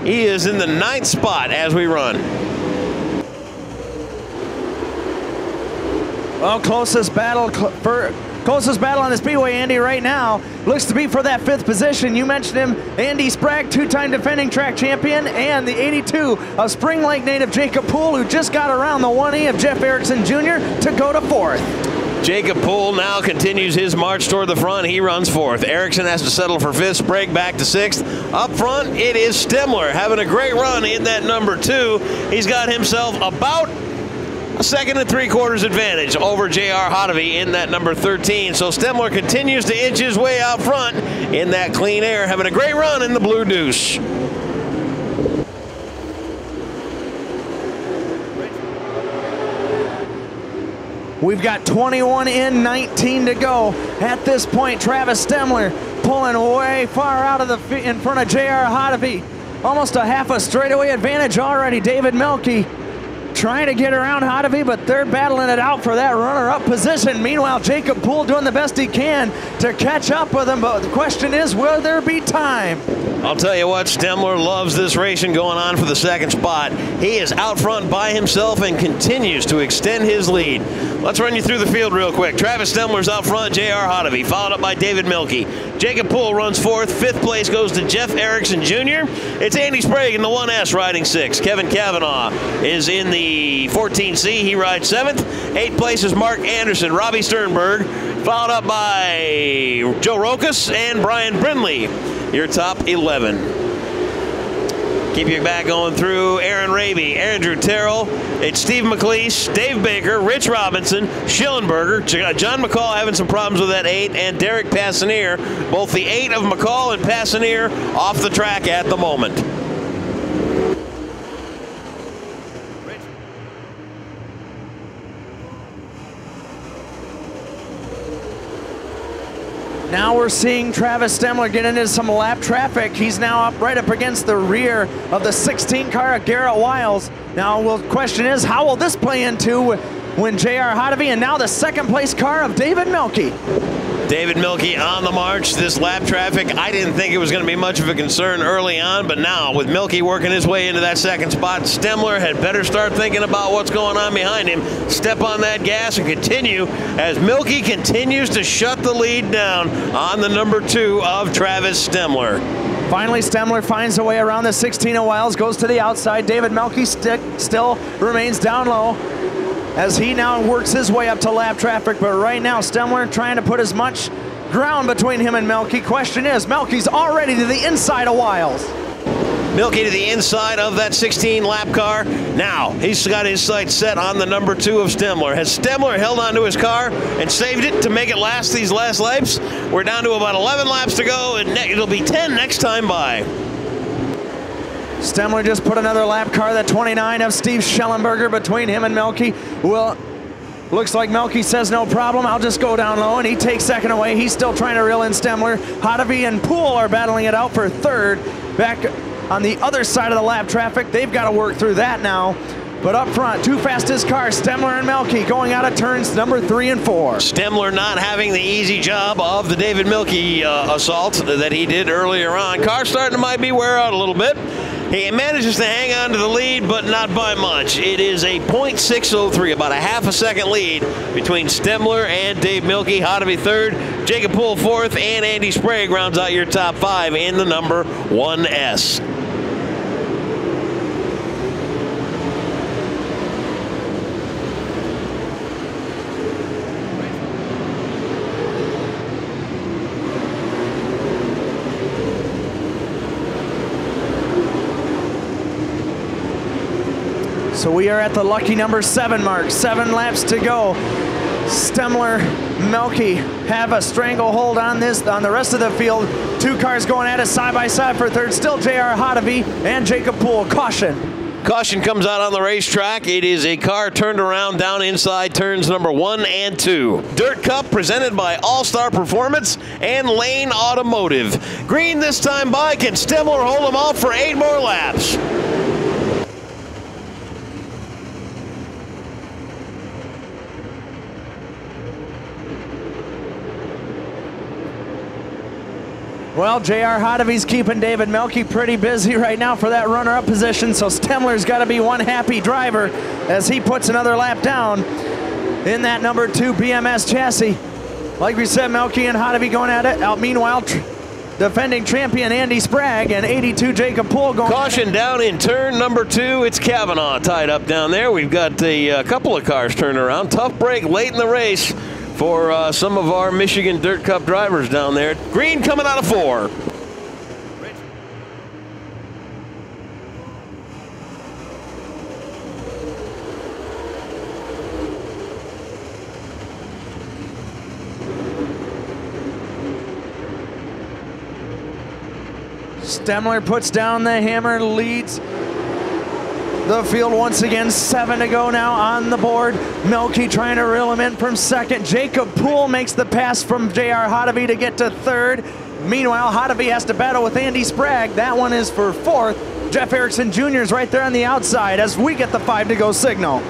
Speaker 1: He is in the 9th spot as we run.
Speaker 2: Well, closest battle on the speedway, Andy, right now looks to be for that 5th position. You mentioned him, Andy Sprague, 2-time defending track champion, and the 82 of Spring Lake native Jacob Poole, who just got around the 1E of Jeff Erickson Jr. to go to 4th.
Speaker 1: Jacob Poole now continues his march toward the front. He runs 4th. Erickson has to settle for 5th. Sprague back to 6th. Up front, it is Stemler having a great run in that number 2. He's got himself about a 2 3/4 advantage over J.R. Hotovy in that number 13. So Stemler continues to inch his way out front in that clean air, having a great run in the Blue Deuce.
Speaker 2: We've got 21 in, 19 to go. At this point, Travis Stemler pulling way far out of the in front of J.R. Hotovy. Almost a half a straightaway advantage already. David Melke trying to get around Hotovy, but they're battling it out for that runner-up position. Meanwhile, Jacob Poole doing the best he can to catch up with him, but the question is, will there be time?
Speaker 1: I'll tell you what, Stemler loves this racing going on for the 2nd spot. He is out front by himself and continues to extend his lead. Let's run you through the field real quick. Travis Stemler's out front, J.R. Hotovy, followed up by David Melke. Jacob Poole runs 4th. 5th place goes to Jeff Erickson Jr. It's Andy Sprague in the 1S riding 6th. Kevin Kavanaugh is in the 14C. He rides 7th. 8th place is Mark Anderson, Robbie Sternberg, followed up by Joe Rokas and Brian Brindley. Your top 11. Keep your back going through. Aaron Raby, Andrew Terrell, it's Steve McLeese, Dave Baker, Rich Robinson, Schillenberger, John McCall having some problems with that 8, and Derek Passanier. Both the 8 of McCall and Passanier off the track at the moment.
Speaker 2: Now we're seeing Travis Stemler get into some lap traffic. He's now right up against the rear of the 16 car of Garrett Wiles. Now the question is, how will this play into when J.R. Hotovy and now the 2nd place car of David Melke?
Speaker 1: David Melke on the march. This lap traffic, I didn't think it was going to be much of a concern early on, but now with Melke working his way into that 2nd spot, Stemler had better start thinking about what's going on behind him. Step on that gas and continue as Melke continues to shut the lead down on the number 2 of Travis Stemler.
Speaker 2: Finally, Stemler finds a way around the 16 of Wiles, goes to the outside. David Melke still remains down low as he now works his way up to lap traffic, but right now Stemler trying to put as much ground between him and Melky. Question is, Melky's already to the inside of Wiles.
Speaker 1: Milky to the inside of that 16-lap car. Now, he's got his sights set on the number 2 of Stemler. Has Stemler held onto his car and saved it to make it last these last laps? We're down to about 11 laps to go, and it'll be 10 next time by.
Speaker 2: Stemler just put another lap car, that 29 of Steve Schellenberger, between him and Melky. Well, looks like Melky says no problem, I'll just go down low, and he takes second away. He's still trying to reel in Stemler. Hottovy and Poole are battling it out for third. Back on the other side of the lap traffic, they've got to work through that now. But up front, two fastest cars, Stemler and Melky, going out of turns number 3 and 4.
Speaker 1: Stemler not having the easy job of the David Milky assault that he did earlier on. Car starting to might be wear out a little bit. He manages to hang on to the lead, but not by much. It is a .603, about a half a second lead between Stemler and Dave Milky. Hottovy third, Jacob Poole fourth, and Andy Sprague rounds out your top 5 in the number 1S.
Speaker 2: So we are at the lucky number 7 mark. 7 laps to go. Stemler, Melky have a stranglehold on the rest of the field. 2 cars going at it side by side for third. Still J.R. Hottovy and Jacob Poole. Caution.
Speaker 1: Caution comes out on the racetrack. It is a car turned around down inside turns number 1 and 2. Dirt Cup presented by All-Star Performance and Lane Automotive. Green this time by. Can Stemler hold him off for 8 more laps?
Speaker 2: Well, J.R. Hottovy's keeping David Melky pretty busy right now for that runner-up position, so Stemler's got to be one happy driver as he puts another lap down in that number 2 BMS chassis. Like we said, Melky and Hottovy going at it. Meanwhile, defending champion Andy Sprague and 82 Jacob Poole going.
Speaker 1: Caution down in turn number 2. It's Kavanaugh tied up down there. We've got a couple of cars turned around. Tough break late in the race for some of our Michigan Dirt Cup drivers down there. Green coming out of 4.
Speaker 2: Stemler puts down the hammer, leads the field once again. 7 to go now on the board. Melky trying to reel him in from second. Jacob Poole makes the pass from J.R. Hottovy to get to third. Meanwhile, Hottovy has to battle with Andy Sprague. That one is for 4th. Jeff Erickson Jr. is right there on the outside as we get the 5 to go signal.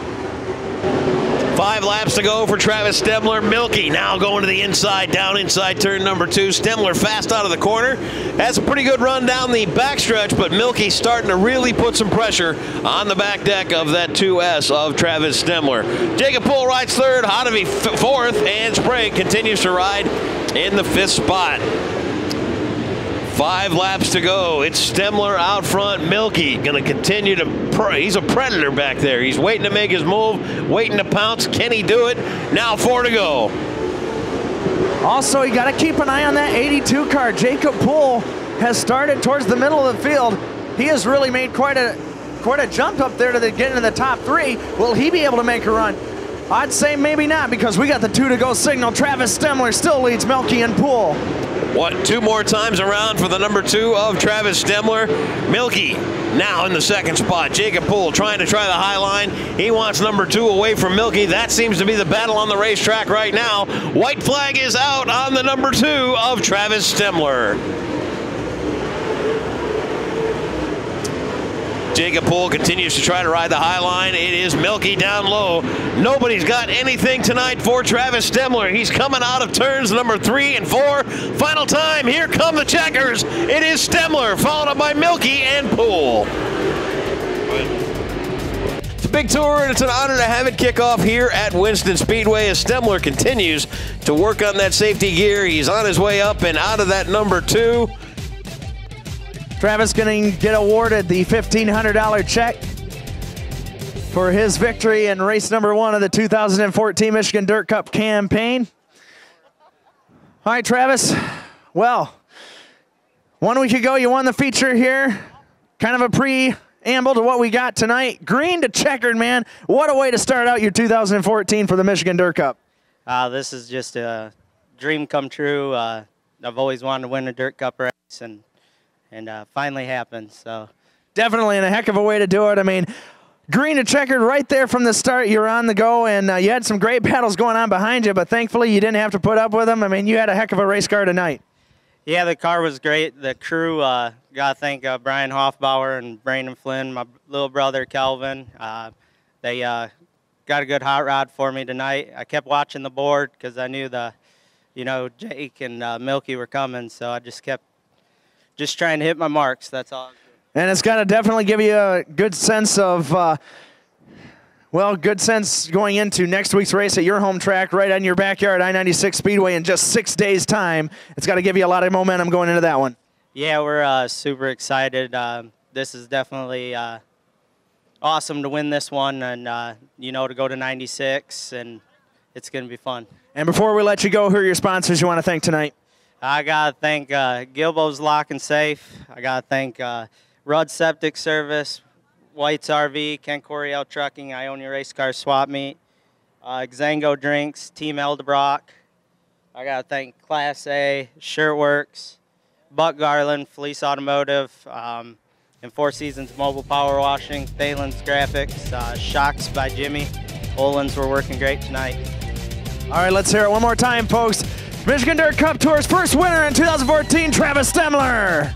Speaker 1: 5 laps to go for Travis Stemler. Milky now going to the inside, down inside turn number 2. Stemler fast out of the corner. Has a pretty good run down the backstretch, but Milky starting to really put some pressure on the back deck of that 2S of Travis Stemler. Jacob Poole rides third, Hottovy 4th, and Sprague continues to ride in the 5th spot. 5 laps to go. It's Stemler out front. Milky going to continue to he's a predator back there. He's waiting to make his move, waiting to pounce. Can he do it? Now 4 to go.
Speaker 2: Also, you got to keep an eye on that 82 car. Jacob Poole has started towards the middle of the field. He has really made quite a jump up there to get into the top 3. Will he be able to make a run? I'd say maybe not, because we got the 2 to go signal. Travis Stemler still leads Melky and Poole.
Speaker 1: What, 2 more times around for the number 2 of Travis Stemler. Milky now in the 2nd spot. Jacob Poole trying to try the high line. He wants number 2 away from Milky. That seems to be the battle on the racetrack right now. White flag is out on the number 2 of Travis Stemler. Jacob Poole continues to try to ride the high line. It is Milky down low. Nobody's got anything tonight for Travis Stemler. He's coming out of turns number 3 and 4. Final time, here come the checkers. It is Stemler, followed up by Milky and Poole. It's a big tour, and it's an honor to have it kick off here at Winston Speedway as Stemler continues to work on that safety gear. He's on his way up and out of that number 2.
Speaker 2: Travis going to get awarded the $1,500 check for his victory in race number 1 of the 2014 Michigan Dirt Cup campaign. All right, Travis. Well, 1 week ago you won the feature here. Kind of a preamble to what we got tonight. Green to checkered, man. What a way to start out your 2014 for the Michigan Dirt Cup.
Speaker 15: This is just a dream come true. I've always wanted to win a Dirt Cup race, and finally happened. So
Speaker 2: definitely, and a heck of a way to do it. I mean, green to checkered right there from the start. You're on the go, and you had some great battles going on behind you, but thankfully you didn't have to put up with them. I mean, you had a heck of a race car tonight.
Speaker 15: Yeah, the car was great. The crew, got to thank Brian Hoffbauer and Brandon Flynn, my little brother Calvin. They got a good hot rod for me tonight. I kept watching the board because I knew Jake and Milky were coming, so I just kept trying to hit my marks. That's all.
Speaker 2: And it's got to definitely give you a good sense of, good sense going into next week's race at your home track right on your backyard, I-96 Speedway, in just 6 days' time. It's got to give you a lot of momentum going into that one.
Speaker 15: Yeah, we're super excited. This is definitely awesome to win this one and, to go to 96, and it's going to be fun.
Speaker 2: And before we let you go, who are your sponsors you want to thank tonight?
Speaker 15: I got to thank Gilbo's Lock and Safe. I got to thank Rudd Septic Service, White's RV, Ken Coriel Trucking, Ionia Race Car Swap Meet, Xango Drinks, Team Eldebrock. I got to thank Class A, Shirtworks, Buck Garland, Fleece Automotive, and Four Seasons Mobile Power Washing, Thalen's Graphics, Shocks by Jimmy. Olin's were working great tonight.
Speaker 2: All right, let's hear it one more time, folks. Michigan Dirt Cup Tour's first winner in 2014, Travis Stemler.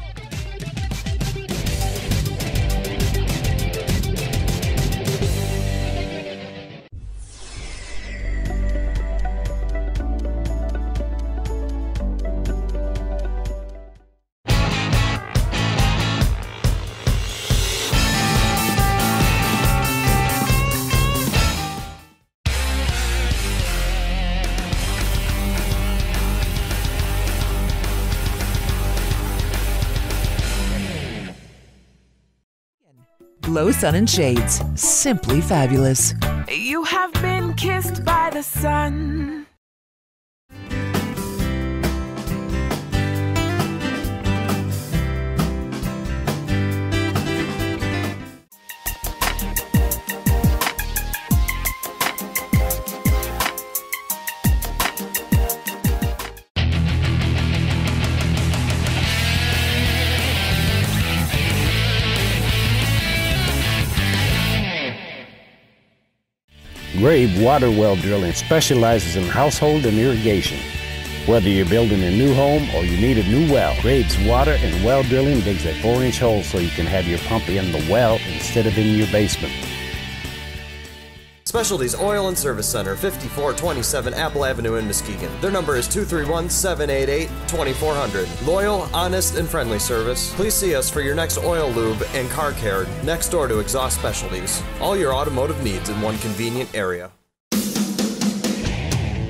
Speaker 3: Glow Sun and Shades, simply fabulous.
Speaker 4: You have been kissed by the sun.
Speaker 6: Grabe Water Well Drilling specializes in household and irrigation. Whether you're building a new home or you need a new well, Grabe's Water and Well Drilling digs a 4-inch hole so you can have your pump in the well instead of in your basement.
Speaker 7: Specialties Oil and Service Center, 5427 Apple Avenue in Muskegon. Their number is 231-788-2400. Loyal, honest, and friendly service. Please see us for your next oil lube and car care next door to Exhaust Specialties. All your automotive needs in one convenient area.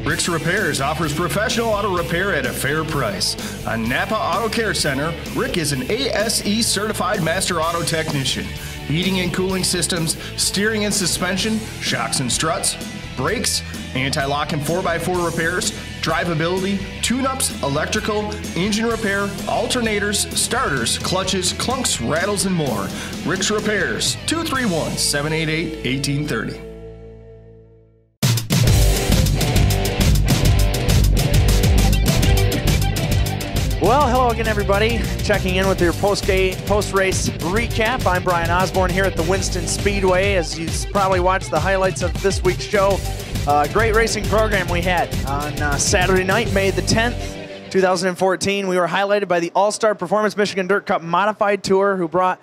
Speaker 5: Rick's Repairs offers professional auto repair at a fair price. On Napa Auto Care Center, Rick is an ASE certified master auto technician. Heating and cooling systems, steering and suspension, shocks and struts, brakes, anti-lock and 4x4 repairs, drivability, tune-ups, electrical, engine repair, alternators, starters, clutches, clunks, rattles, and more. Rick's Repairs, 231-788-1830.
Speaker 2: Well, hello again, everybody. Checking in with your post-race recap. I'm Brian Osborne here at the Winston Speedway. As you probably watched the highlights of this week's show, great racing program we had on Saturday night, May the 10th, 2014. We were highlighted by the All-Star Performance Michigan Dirt Cup Modified Tour, who brought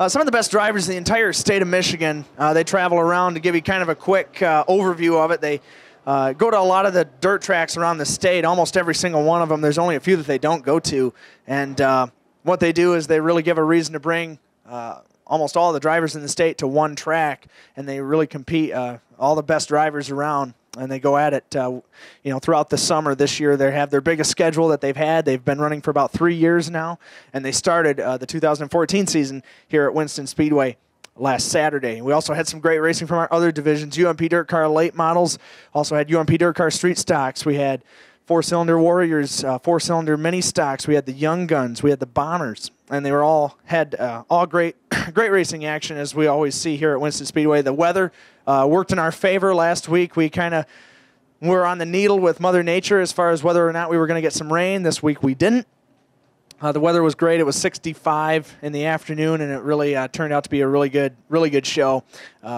Speaker 2: some of the best drivers in the entire state of Michigan. They travel around to give you kind of a quick overview of it. They go to a lot of the dirt tracks around the state, almost every single one of them. There's only a few that they don't go to. And what they do is they really give a reason to bring almost all the drivers in the state to one track, and they really compete all the best drivers around, and they go at it throughout the summer. This year they have their biggest schedule that they've had. They've been running for about 3 years now, and they started the 2014 season here at Winston Speedway last Saturday. We also had some great racing from our other divisions. UMP Dirt Car late models, also had UMP Dirt Car street stocks. We had Four-cylinder Warriors, four-cylinder mini stocks. We had the Young Guns. We had the Bombers. And they were had great racing action, as we always see here at Winston Speedway. The weather worked in our favor last week. We kind of were on the needle with Mother Nature as far as whether or not we were going to get some rain. This week we didn't. The weather was great. It was 65 in the afternoon, and it really turned out to be a really good show.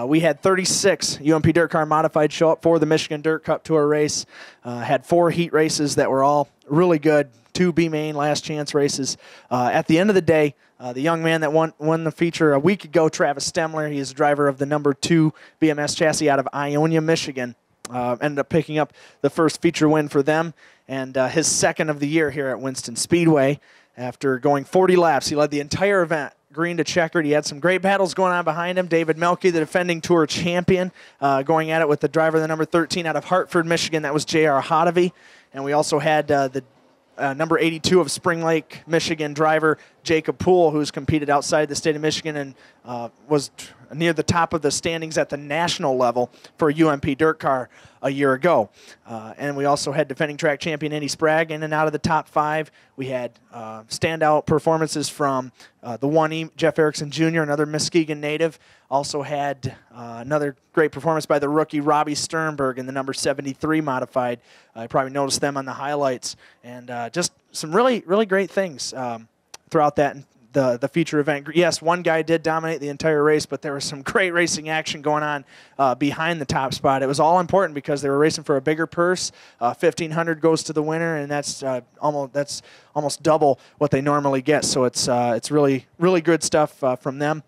Speaker 2: We had 36 UMP Dirt Car Modified show up for the Michigan Dirt Cup Tour race. Had 4 heat races that were all really good. 2 B-Main last chance races. At the end of the day, the young man that won the feature a week ago, Travis Stemler, he is a driver of the number 2 BMS chassis out of Ionia, Michigan. Ended up picking up the first feature win for them, and his second of the year here at Winston Speedway. After going 40 laps, he led the entire event, green to checkered. He had some great battles going on behind him. David Melke, the defending Tour champion, going at it with the driver, the number 13 out of Hartford, Michigan. That was J.R. Hodovy. And we also had the number 82 of Spring Lake, Michigan driver Jacob Poole, who's competed outside the state of Michigan and was near the top of the standings at the national level for UMP Dirt Car a year ago. And we also had defending track champion Andy Sprague in and out of the top 5. We had standout performances from the 1E, Jeff Erickson Jr., another Muskegon native. Also had another great performance by the rookie Robbie Sternberg in the number 73 modified. I probably noticed them on the highlights. And just some really great things throughout that the feature event. Yes, one guy did dominate the entire race, but there was some great racing action going on behind the top spot. It was all important because they were racing for a bigger purse. $1,500 goes to the winner, and that's almost double what they normally get. So it's really good stuff from them.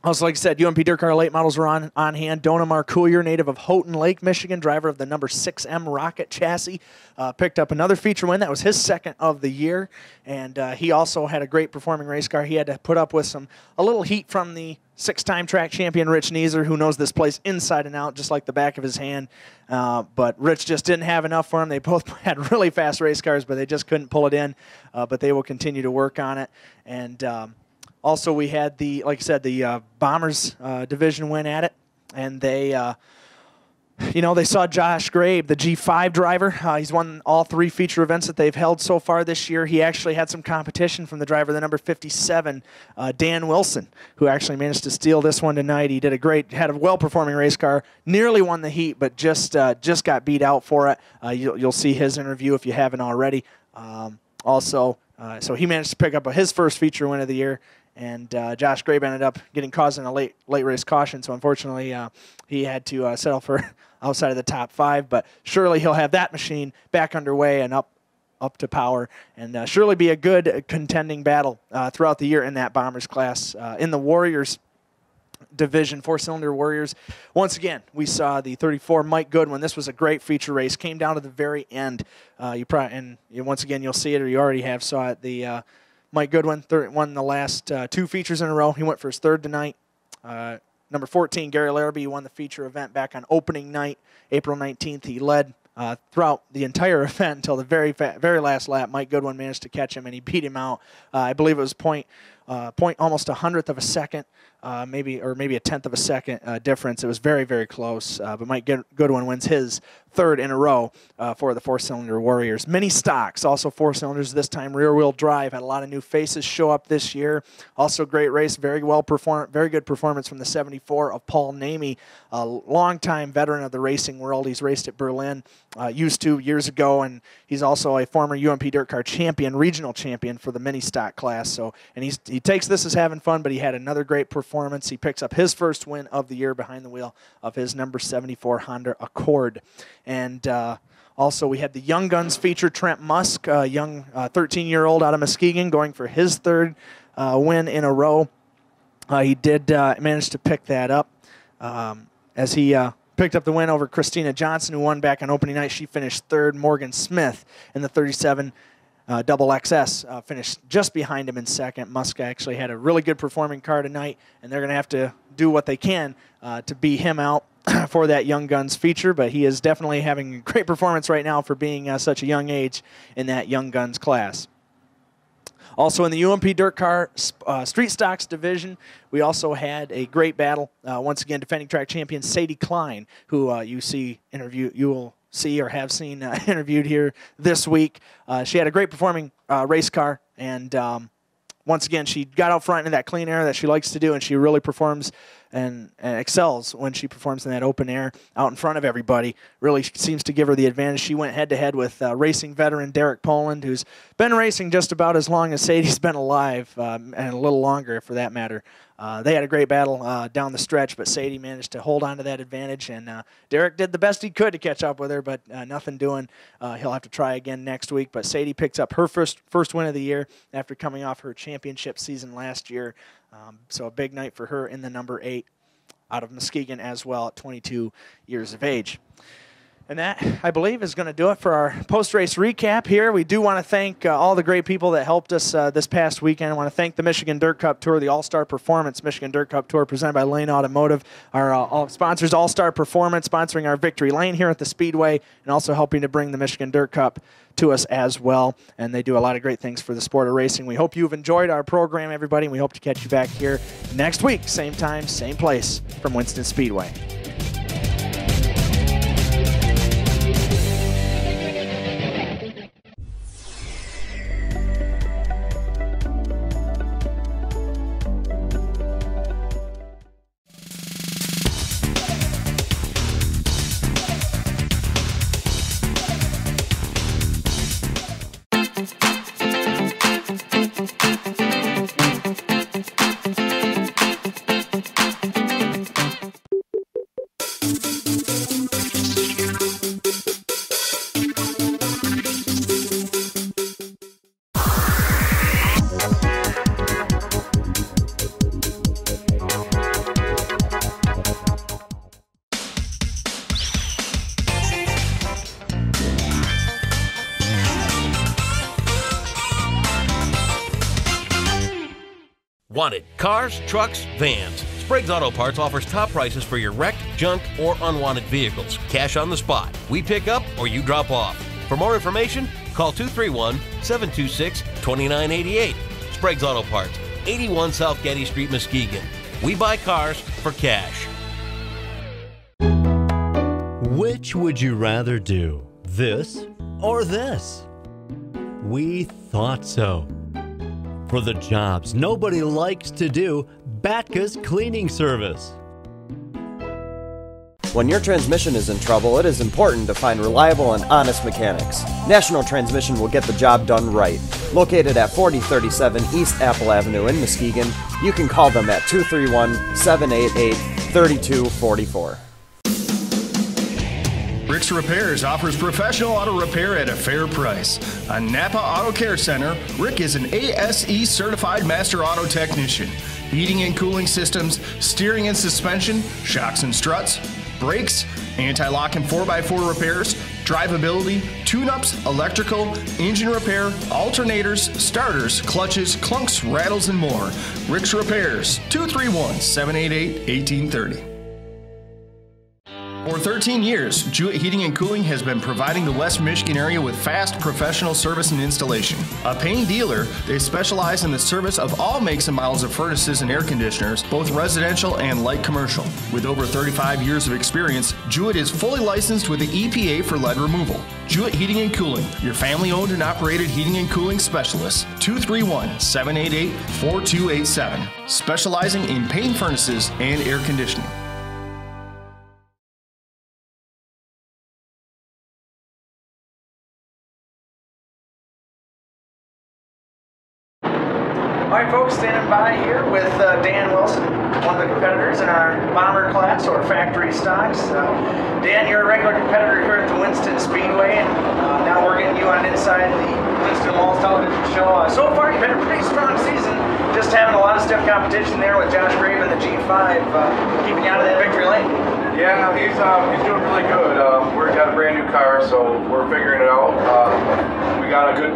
Speaker 2: Also, like I said, UMP Dirt Car late models were on hand. Dona Marcourier, native of Houghton Lake, Michigan, driver of the number 6M Rocket chassis, picked up another feature win. That was his second of the year, and he also had a great performing race car. He had to put up with a little heat from the 6-time track champion Rich Neeser, who knows this place inside and out, just like the back of his hand. But Rich just didn't have enough for him. They both had really fast race cars, but they just couldn't pull it in. But they will continue to work on it. And also, we had like I said, the Bombers division win at it, and they saw Josh Grabe, the G5 driver. He's won all 3 feature events that they've held so far this year. He actually had some competition from the driver, the number 57, Dan Wilson, who actually managed to steal this one tonight. He had a well-performing race car, nearly won the heat, but just got beat out for it. You'll see his interview if you haven't already. So he managed to pick up his first feature win of the year. And Josh Grabe ended up getting caused in a late race caution, so unfortunately he had to settle for outside of the top 5. But surely he'll have that machine back underway and up to power, and surely be a good contending battle throughout the year in that Bombers class. In the Warriors division, 4-cylinder Warriors, once again we saw the 34 Mike Goodwin. This was a great feature race. Came down to the very end. Once again you'll see it, or you already have saw it. The Mike Goodwin won the last 2 features in a row. He went for his 3rd tonight. Number 14, Gary Larrabee, won the feature event back on opening night, April 19th. He led throughout the entire event until the very last lap. Mike Goodwin managed to catch him, and he beat him out. I believe it was almost a hundredth of a second, maybe a tenth of a second difference. It was very close. But Mike Goodwin wins his 3rd in a row for the 4-cylinder Warriors. Mini stocks, also 4 cylinders this time, rear-wheel drive. Had a lot of new faces show up this year. Also great race, very good performance from the 74 of Paul Namey, a longtime veteran of the racing world. He's raced at Berlin, used to years ago, and he's also a former UMP Dirt Car champion, regional champion for the mini stock class. So, and he takes this as having fun, but he had another great performance. He picks up his first win of the year behind the wheel of his number 74 Honda Accord. And also we had the Young Guns feature, Trent Musk, a young 13-year-old out of Muskegon, going for his 3rd win in a row. He did manage to pick that up as he picked up the win over Christina Johnson, who won back on opening night. She finished 3rd. Morgan Smith in the 37 Double XS finished just behind him in 2nd. Musk actually had a really good performing car tonight, and they're going to have to do what they can to beat him out for that Young Guns feature, but he is definitely having a great performance right now for being such a young age in that Young Guns class. Also in the UMP Dirt Car Street Stocks division, we also had a great battle. Once again, defending track champion Sadie Klein, who you will see or have seen interviewed here this week. She had a great performing race car, and once again, she got out front in that clean air that she likes to do, and she really performs and excels when she performs in that open air out in front of everybody. Really seems to give her the advantage. She went head-to-head with racing veteran Derek Poland, who's been racing just about as long as Sadie's been alive, and a little longer for that matter. They had a great battle down the stretch, but Sadie managed to hold on to that advantage, and Derek did the best he could to catch up with her, but nothing doing. He'll have to try again next week, but Sadie picks up her first win of the year after coming off her championship season last year. So a big night for her in the number 8 out of Muskegon as well at 22 years of age. And that, I believe, is going to do it for our post-race recap here. We do want to thank all the great people that helped us this past weekend. I want to thank the Michigan Dirt Cup Tour, the All-Star Performance Michigan Dirt Cup Tour presented by Lane Automotive. Our sponsors, All-Star Performance, sponsoring our Victory Lane here at the Speedway, and also helping to bring the Michigan Dirt Cup to us as well. And they do a lot of great things for the sport of racing. We hope you've enjoyed our program, everybody, and we hope to catch you back here next week, same time, same place, from Winston Speedway.
Speaker 1: Wanted cars, trucks, vans. Sprague's Auto Parts offers top prices for your wrecked, junk, or unwanted vehicles. Cash on the spot. We pick up or you drop off. For more information, call 231-726-2988. Sprague's Auto Parts, 81 South Getty Street, Muskegon. We buy cars for cash.
Speaker 8: Which would you rather do, this or this? We thought so. For the jobs nobody likes to do, Batka's cleaning service.
Speaker 7: When your transmission is in trouble, it is important to find reliable and honest mechanics. National Transmission will get the job done right. Located at 4037 East Apple Avenue in Muskegon, you can call them at 231-788-3244.
Speaker 5: Rick's Repairs offers professional auto repair at a fair price. A Napa Auto Care Center, Rick is an ASE certified master auto technician. Heating and cooling systems, steering and suspension, shocks and struts, brakes, anti-lock and 4x4 repairs, drivability, tune-ups, electrical, engine repair, alternators, starters, clutches, clunks, rattles, and more. Rick's Repairs, 231-788-1830. For 13 years, Jewett Heating and Cooling has been providing the West Michigan area with fast professional service and installation. A paying dealer, they specialize in the service of all makes and models of furnaces and air conditioners, both residential and light commercial. With over 35 years of experience, Jewett is fully licensed with the EPA for lead removal. Jewett Heating and Cooling, your family-owned and operated heating and cooling specialist. 231-788-4287. Specializing in paint furnaces and air conditioning.
Speaker 2: All right, folks, standing by here with Dan Wilson, one of the competitors in our bomber class or factory stocks. Dan, you're a regular competitor here at the Winston Speedway, and now we're getting you on inside the Winston Walls television show. So far, you've had a pretty strong season, just having a lot of stiff competition there with Josh Grave in the G5, keeping you out of that victory lane.
Speaker 11: Yeah, he's doing really good. We've got a brand new car, so we're figuring it out. We got a good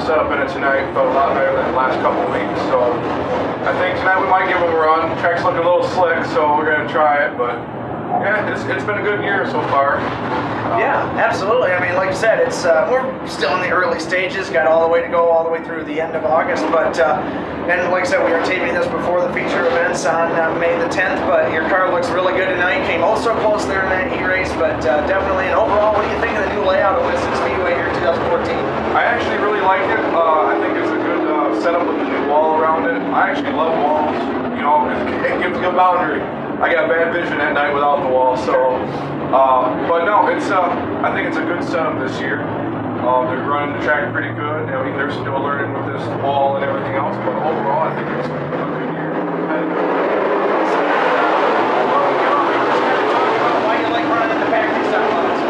Speaker 11: setup in it tonight. Felt a lot better than the last couple of weeks. So I think tonight we might give him a run. Track's looking a little slick, so we're going to try it. But Yeah, it's been a good year so far.
Speaker 2: Yeah, absolutely. I mean, like you said, it's we're still in the early stages. Got all the way to go, all the way through the end of August. But and like I said, we are taping this before the feature events on May the 10th. But your car looks really good tonight. Came oh so close there in that E-race, but definitely. And overall, what do you think of the new layout of Winston Speedway here in 2014?
Speaker 11: I actually really like it. I think it's a good setup with the new wall around it. I actually love walls. You know, it gives you a boundary. I got bad vision at night without the wall, so. But no, it's. I think it's a good setup this year. They're running the track pretty good. I mean, they're still learning with this wall and everything else, but overall, I think it's a good year.
Speaker 2: Why do you like running the factory stock lots?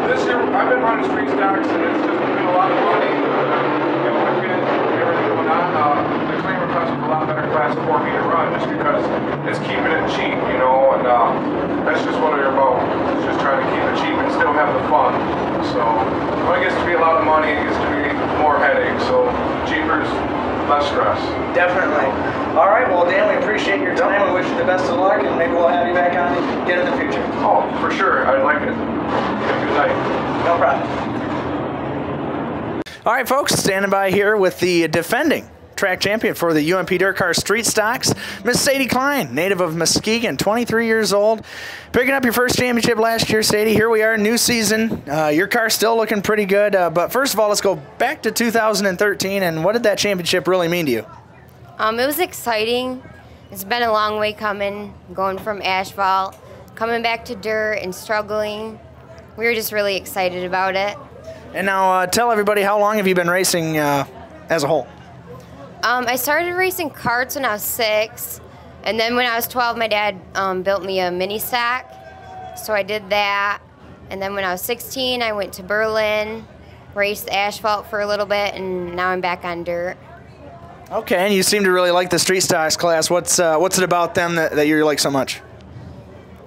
Speaker 11: This year, I've been running street stocks, and it's just been a lot of money. You know, with everything going on, the Claimer Class is a lot better class for me to run, just because it's keeping it cheap, you know, and that's just what they're about. It's just trying to keep it cheap and still have the fun. So when it gets to be a lot of money, it gets to be more headache. So cheaper is less stress.
Speaker 2: Definitely. All right, well, Dan, we appreciate your time. We wish you the best of luck, and maybe we'll have you back on again in the future.
Speaker 11: Oh, for sure. I'd like it. Have a good night.
Speaker 2: No problem. All right, folks, standing by here with the defending track champion for the UMP Dirt Car Street Stocks, Miss Sadie Klein, native of Muskegon, 23 years old. Picking up your first championship last year, Sadie. Here we are, new season. Your car's still looking pretty good. But first of all, let's go back to 2013. And what did that championship really mean to you?
Speaker 16: It was exciting. It's been a long way coming, going from asphalt, coming back to dirt and struggling. We were just really excited about it.
Speaker 2: And now tell everybody, how long have you been racing as a whole?
Speaker 16: I started racing karts when I was 6, and then when I was 12, my dad built me a mini stack, so I did that. And then when I was 16, I went to Berlin, raced asphalt for a little bit, and now I'm back on dirt.
Speaker 2: Okay, and you seem to really like the street stocks class. What's it about them that you like so much?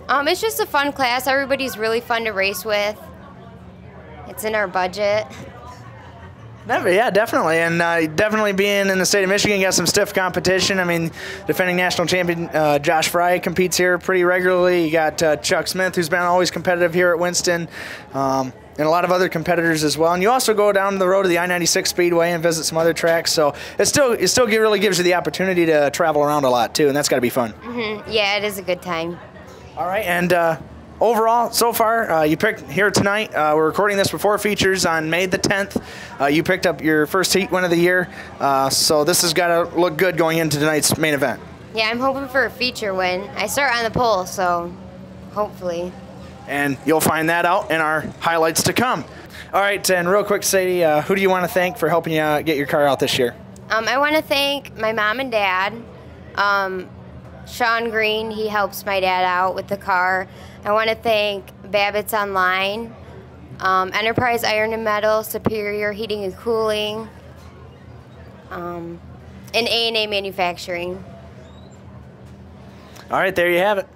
Speaker 16: It's just a fun class. Everybody's really fun to race with. It's in our budget.
Speaker 2: Yeah, definitely. And definitely being in the state of Michigan, got some stiff competition. I mean, defending national champion Josh Fry competes here pretty regularly. You got Chuck Smith, who's been always competitive here at Winston, and a lot of other competitors as well. And you also go down the road to the I-96 Speedway and visit some other tracks. So it still really gives you the opportunity to travel around a lot, too, and that's got to be fun.
Speaker 16: Mm-hmm. Yeah, it is a good time.
Speaker 2: All right, and overall, so far, you picked here tonight. We're recording this before features on May the 10th. You picked up your first heat win of the year, so this has got to look good going into tonight's main event.
Speaker 16: Yeah, I'm hoping for a feature win. I start on the pole, so hopefully.
Speaker 2: And you'll find that out in our highlights to come. All right, and real quick, Sadie, who do you want to thank for helping you get your car out this year?
Speaker 16: I want to thank my mom and dad. Sean Green, he helps my dad out with the car. I want to thank Babbitt's Online, Enterprise Iron and Metal, Superior Heating and Cooling, and A&A Manufacturing.
Speaker 2: All right, there you have it.